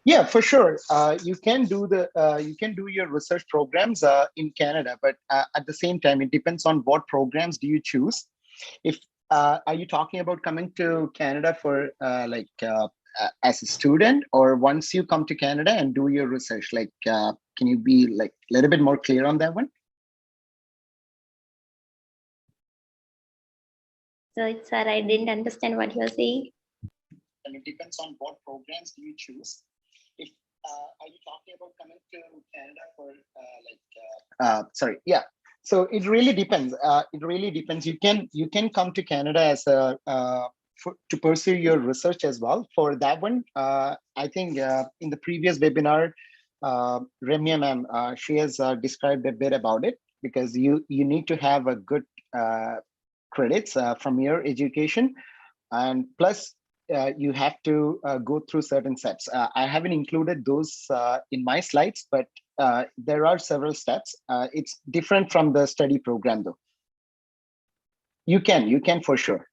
Yeah, for sure. You can do your research programs in Canada, but at the same time, it depends on what programs do you choose. If are you talking about coming to Canada for as a student, or once you come to Canada and do your research? Like, can you be like a little bit more clear on that one? Sir, I didn't understand what you are saying. And it depends on what programs do you choose. If are you talking about coming to Canada for sorry, yeah. So it really depends. It really depends. You can come to Canada as a to pursue your research as well. For that one, I think in the previous webinar, Remya ma'am, she has described a bit about it, because you need to have a good credits from your education, and plus you have to go through certain steps. I haven't included those in my slides, but there are several steps. It's different from the study program though. You can for sure.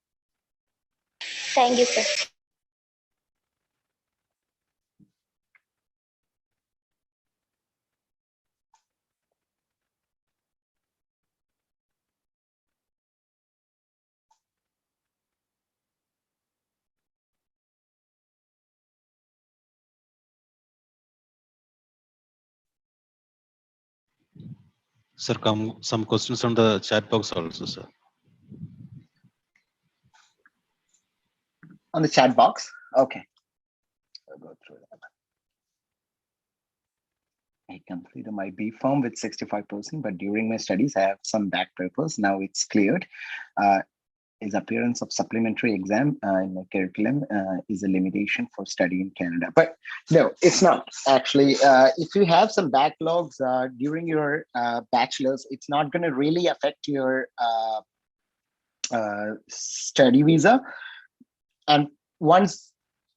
Thank you, sir. Sir, some questions on the chat box also, sir. On the chat box? Okay. I'll go through that. I completed my B Pharm with 65%, but during my studies, I have some back papers. Now it's cleared. Is appearance of supplementary exam in my curriculum is a limitation for study in Canada. But no, it's not. Actually, if you have some backlogs during your bachelor's, it's not going to really affect your study visa.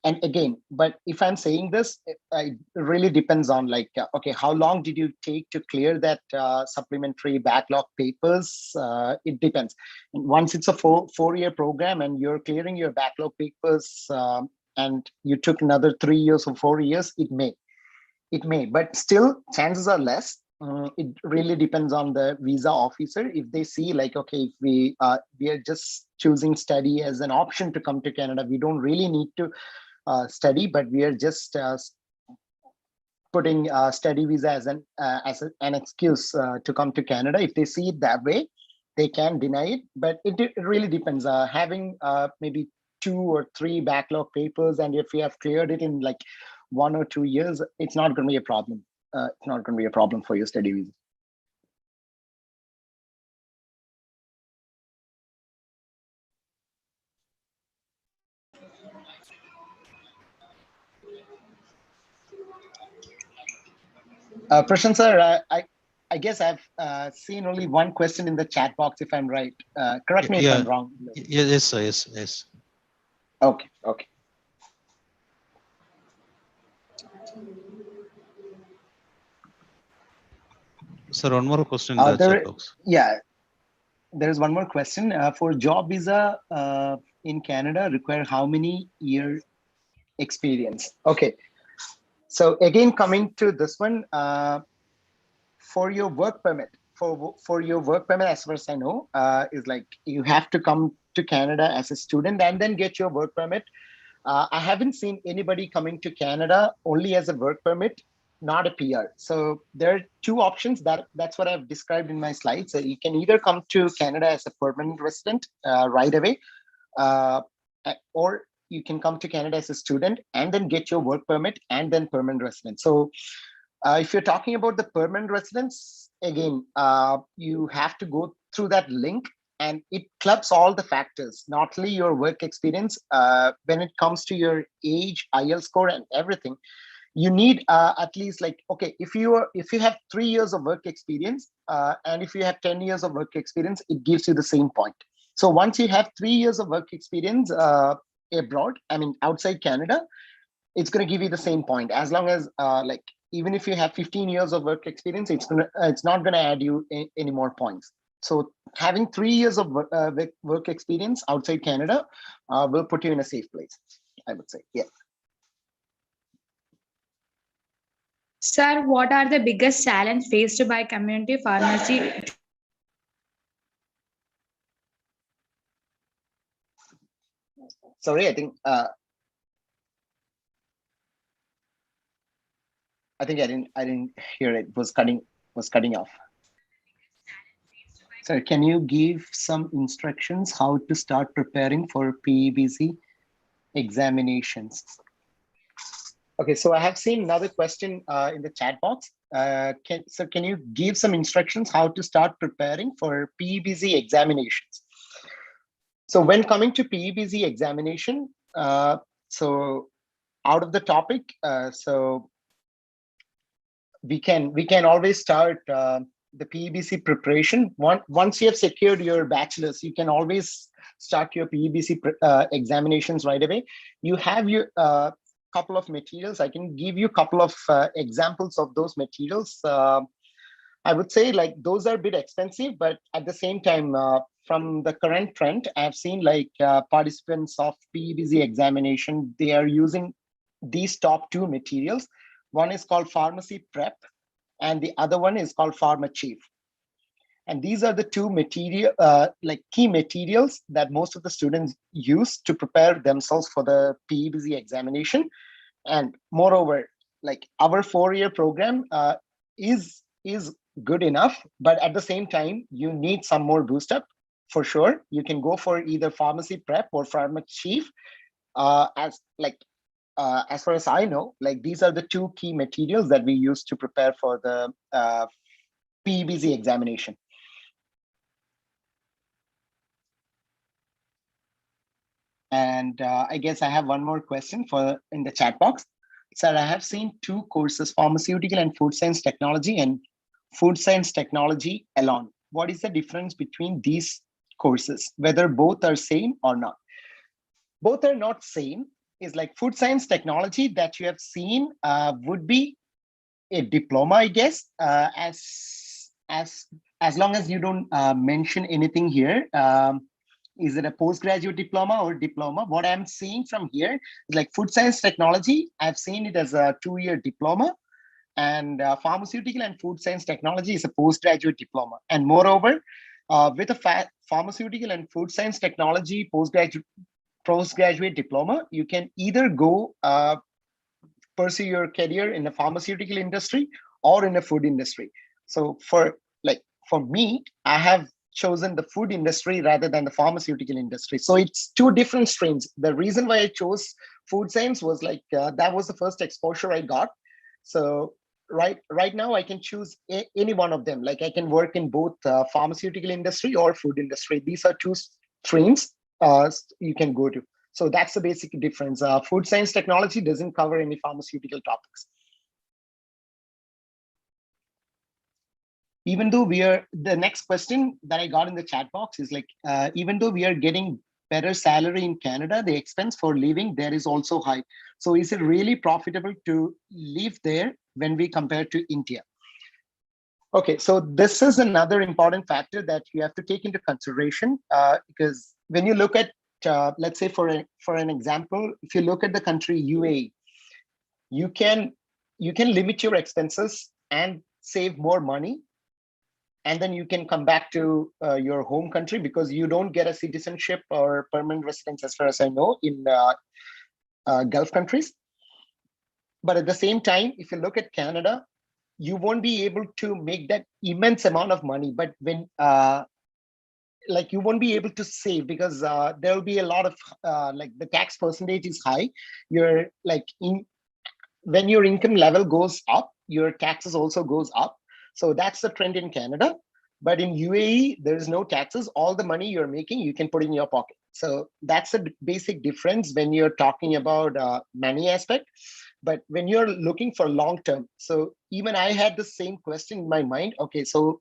And again, but if I'm saying this, it really depends on like, okay, how long did you take to clear that supplementary backlog papers? It depends. Once it's a four-year program and you're clearing your backlog papers and you took another 3 years or 4 years, it may, but still chances are less. It really depends on the visa officer. If they see like, okay, if we are just choosing study as an option to come to Canada, we don't really need to study, but we are just putting study visa as an excuse to come to Canada. If they see it that way, they can deny it, but it really depends. Having maybe 2 or 3 backlog papers, and if you have cleared it in like 1 or 2 years, it's not going to be a problem. It's not going to be a problem for your study visa. Prashant sir, I guess I've seen only one question in the chat box, if I'm right. Correct me if I'm wrong. Yes, sir. Yes. Okay. Sir, one more question in the chat box. Yeah, there is one more question. For job visa in Canada, require how many year experience? Okay. So again, coming to this one, for your work permit, for your work permit, as far as I know, is like you have to come to Canada as a student and then get your work permit. I haven't seen anybody coming to Canada only as a work permit, not a PR. So there are 2 options. That's what I've described in my slides. So you can either come to Canada as a permanent resident right away, or you can come to Canada as a student and then get your work permit and then permanent resident. So if you're talking about the permanent residence, again, you have to go through that link, and it clubs all the factors, not only your work experience. When it comes to your age, IELTS score, and everything, you need at least like, okay, if you have 3 years of work experience and if you have 10 years of work experience, it gives you the same point. So once you have 3 years of work experience abroad, I mean outside Canada, it's going to give you the same point. As long as like, even if you have 15 years of work experience, it's not going to add you any more points. So having 3 years of work experience outside Canada will put you in a safe place, I would say. Yeah. Sir, what are the biggest challenges faced by community pharmacy? Sorry, I think I didn't hear it. Was cutting off. So can you give some instructions how to start preparing for PEBC examinations? Okay, so I have seen another question in the chat box. Can you give some instructions how to start preparing for PEBC examinations? So when coming to PEBC examination, so out of the topic, so we can always start the PEBC preparation. Once you have secured your bachelor's, you can always start your PEBC examinations right away. You have your couple of materials. I can give you a couple of examples of those materials. I would say like those are a bit expensive, but at the same time, from the current trend, I've seen like participants of PEBC examination, they are using these top 2 materials. One is called Pharmacy Prep, and the other one is called Pharma Chief. And these are the 2 like key materials that most of the students use to prepare themselves for the PEBC examination. And moreover, like our 4-year program is good enough, but at the same time, you need some more boost up for sure. You can go for either pharmacy prep or pharma chief. As far as I know, like these are the two key materials that we use to prepare for the Pebc examination. And I guess I have one more question for in the chat box. Sir, I have seen two courses, pharmaceutical and food science technology and food science technology alone. What is the difference between these courses, whether both are same or not? Both are not same. Is like food science technology that you have seen would be a diploma, I guess, as long as you don't mention anything here. Is it a postgraduate diploma or diploma? What I'm seeing from here is like food science technology. I've seen it as a 2-year diploma, and pharmaceutical and food science technology is a postgraduate diploma. And moreover, with a pharmaceutical and food science technology postgraduate diploma, you can either go pursue your career in the pharmaceutical industry or in the food industry. So for me, I have chosen the food industry rather than the pharmaceutical industry. So it's two different streams. The reason why I chose food science was like that was the first exposure I got. So right now I can choose any one of them. Like I can work in both pharmaceutical industry or food industry. These are two streams you can go to. So that's the basic difference. Food science technology doesn't cover any pharmaceutical topics. Even though the next question that I got in the chat box is like, even though we are getting better salary in Canada, the expense for living there is also high. So is it really profitable to live there when we compare to India? Okay, so this is another important factor that you have to take into consideration because when you look at, let's say for an example, if you look at the country UAE, you can limit your expenses and save more money, and then you can come back to your home country because you don't get a citizenship or permanent residence, as far as I know, in Gulf countries. But at the same time, if you look at Canada, you won't be able to make that immense amount of money. But when like you won't be able to save because there will be a lot of like the tax percentage is high. You're like when your income level goes up, your taxes also goes up. So that's the trend in Canada. But in UAE, there is no taxes. All the money you're making, you can put in your pocket. So that's a basic difference when you're talking about money aspect. But when you're looking for long term, so even I had the same question in my mind. Okay, so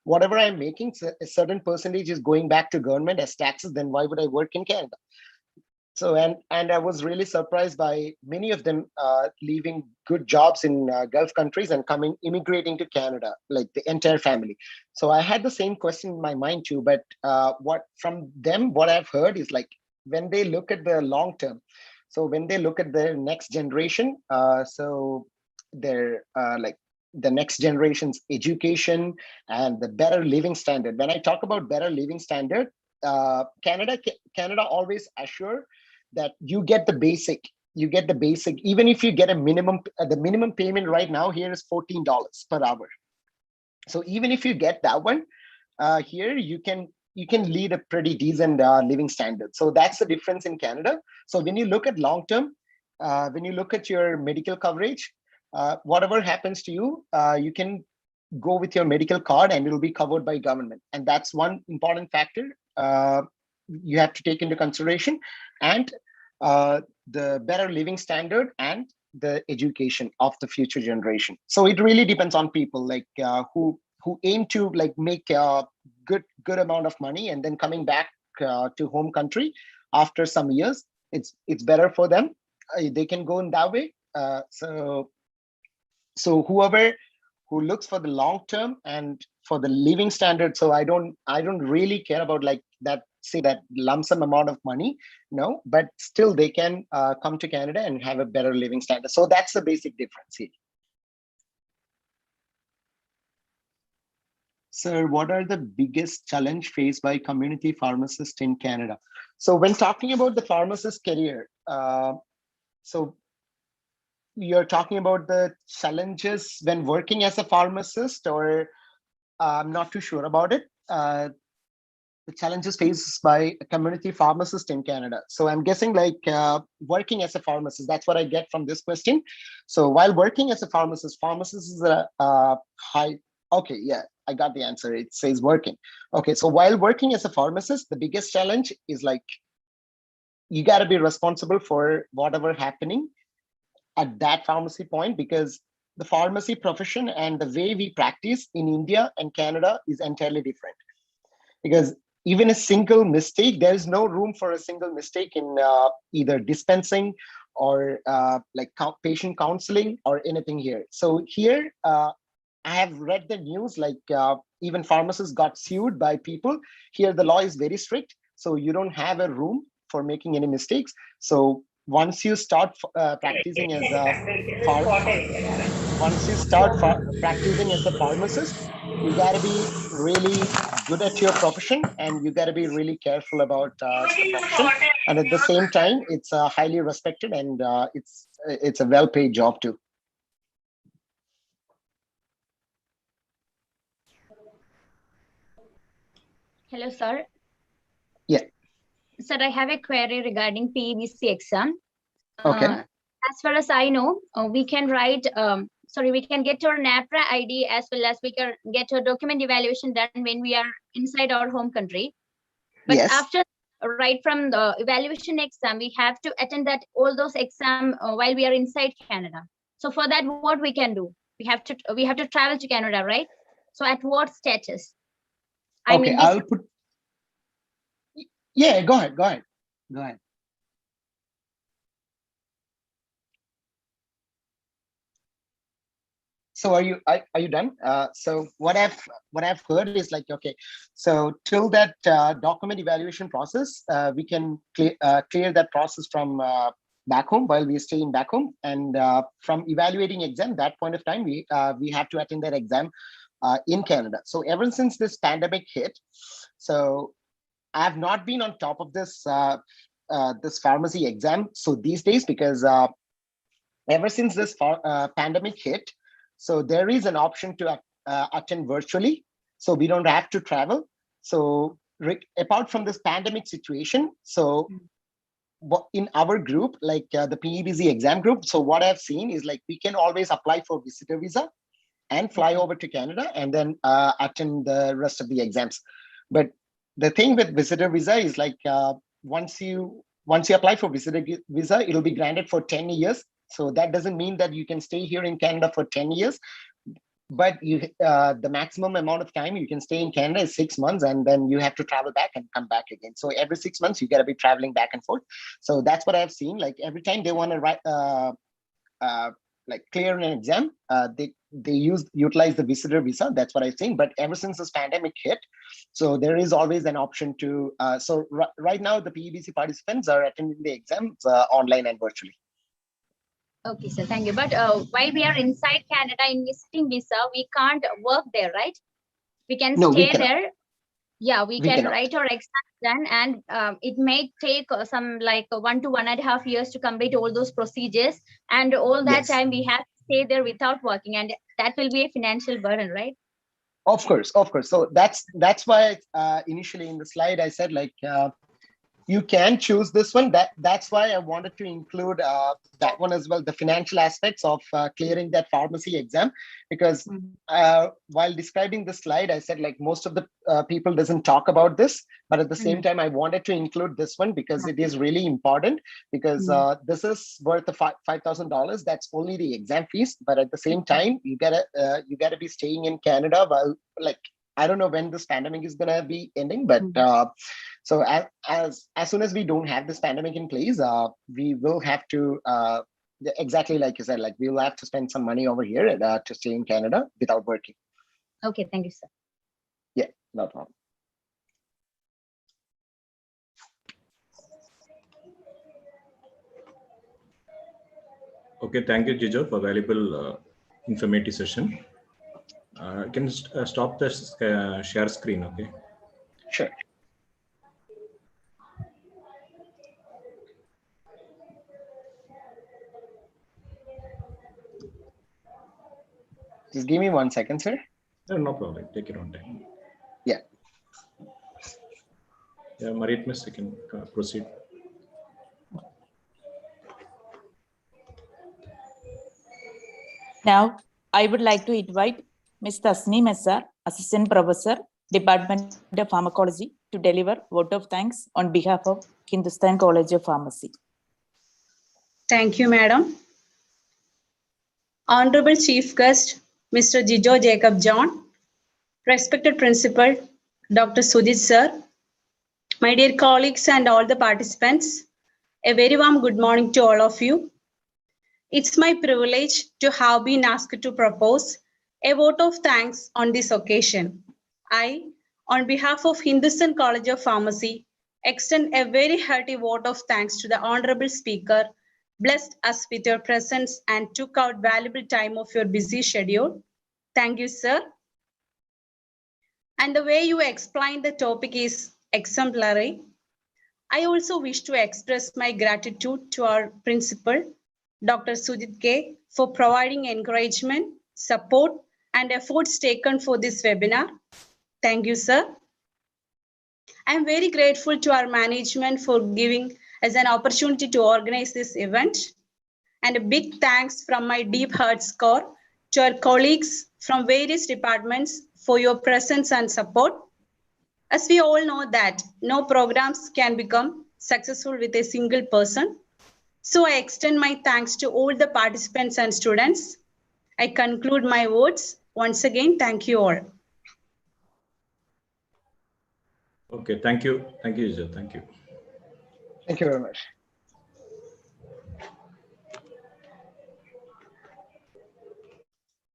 whatever I'm making, a certain percentage is going back to government as taxes. Then why would I work in Canada? So and I was really surprised by many of them leaving good jobs in Gulf countries and immigrating to Canada, like the entire family. So I had the same question in my mind too. But what I've heard is like when they look at the long term. So when they look at their next generation, so their like the next generation's education and the better living standard. When I talk about better living standard, Canada always assure that you get the basic. Even if you get a minimum, the minimum payment right now here is $14 per hour. So even if you get that one, here you can lead a pretty decent living standard. So that's the difference in Canada. So when you look at long term, when you look at your medical coverage, whatever happens to you, you can go with your medical card and it will be covered by government. And that's one important factor you have to take into consideration, and the better living standard and the education of the future generation. So it really depends on people like who aim to like make a good amount of money and then coming back to home country after some years. It's better for them. They can go in that way. So whoever who looks for the long term and for the living standard. So I don't really care about like that, say that lump sum amount of money, no, but still they can come to Canada and have a better living standard. So that's the basic difference here. Sir, what are the biggest challenge faced by community pharmacists in Canada? So when talking about the pharmacist career, so you're talking about the challenges when working as a pharmacist, or I'm not too sure about it. The challenges faced by a community pharmacist in Canada. So I'm guessing like working as a pharmacist, that's what I get from this question. So while working as a pharmacist is a high, okay, yeah, I got the answer. It says working. Okay, so while working as a pharmacist, the biggest challenge is like, you got to be responsible for whatever happening at that pharmacy point, because the pharmacy profession and the way we practice in India and Canada is entirely different. Because even a single mistake, there is no room for a single mistake in either dispensing or like patient counseling or anything here. So here, I have read the news, like even pharmacists got sued by people. Here, the law is very strict. So you don't have a room for making any mistakes. So once you start practicing as a pharmacist, you got to be really good at your profession, and you got to be really careful about the profession. And at the same time, it's highly respected, and it's a well-paid job too. Hello, sir. Yeah. Sir, I have a query regarding Pebc exam. Okay. As far as I know, we can write, we can get our NAPRA ID as well as we can get our document evaluation done when we are inside our home country. But yes. After, right from the evaluation exam, we have to attend that all those exam while we are inside Canada. So for that, what we can do? We have to travel to Canada, right? So at what status? Okay, I'll put. Yeah, go ahead. So are you done? So what I've heard is like, okay, so till that document evaluation process, we can clear that process from back home while we stay in back home, and from evaluating exam, that point of time we have to attend that exam in Canada. So ever since this pandemic hit, so I have not been on top of this this pharmacy exam. So these days, because ever since this pandemic hit, so there is an option to attend virtually. So we don't have to travel. So apart from this pandemic situation, so in our group, like the PEBC exam group, so what I've seen is like we can always apply for visitor visa and fly over to Canada and then attend the rest of the exams. But the thing with visitor visa is like once you apply for visitor visa, it'll be granted for 10 years. So that doesn't mean that you can stay here in Canada for 10 years, but you the maximum amount of time you can stay in Canada is 6 months, and then you have to travel back and come back again. So every 6 months you got to be traveling back and forth. So that's what I've seen. Like every time they want to write like clear an exam, they utilize the visitor visa. That's what I've seen. But ever since this pandemic hit, so there is always an option to right now the PEBC participants are attending the exams online and virtually. Okay, sir, thank you. But while we are inside Canada in visiting visa, we can't work there, right? We can stay there. Yeah, we can write our exam then, and it may take some like 1 to 1.5 years to complete all those procedures, and all that time we have to stay there without working, and that will be a financial burden, right? Of course. So that's why initially in the slide I said like you can choose this one. That's why I wanted to include that one as well, the financial aspects of clearing that pharmacy exam, because while describing the slide, I said like most of the people doesn't talk about this, but at the same time, I wanted to include this one because it is really important, because this is worth the $5,000. That's only the exam fees, but at the same time, you gotta be staying in Canada while like, I don't know when this pandemic is gonna be ending, but so as soon as we don't have this pandemic in place, we will have to exactly like you said, like we will have to spend some money over here to stay in Canada without working. Okay, thank you, sir. Yeah, no problem. Okay, thank you, Jijo, for valuable informative session. Can you stop the share screen, okay? Sure. Just give me 1 second, sir. No, no problem. Take your own time. Yeah. Yeah, Marit Miss, you can proceed. Now, I would like to invite Ms. Tasni Messar, Assistant Professor, Department of Pharmacology, to deliver vote of thanks on behalf of Hindustan College of Pharmacy. Thank you, Madam. Honorable Chief Guest, Mr. Jijo Jacob John, respected Principal, Dr. Sudhit Sir, my dear colleagues and all the participants, a very warm good morning to all of you. It's my privilege to have been asked to propose a vote of thanks on this occasion. I, on behalf of Hindustan College of Pharmacy, extend a very hearty vote of thanks to the Honorable Speaker, blessed us with your presence and took out valuable time of your busy schedule. Thank you, sir. And the way you explained the topic is exemplary. I also wish to express my gratitude to our principal, Dr. Sudhit K, for providing encouragement, support, and efforts taken for this webinar. Thank you, sir. I'm very grateful to our management for giving us an opportunity to organize this event. And a big thanks from my deep heart's core to our colleagues from various departments for your presence and support. As we all know that no programs can become successful with a single person. So I extend my thanks to all the participants and students. I conclude my words. Once again, thank you all. Okay, thank you. Thank you, Jijo. Thank you. Thank you very much.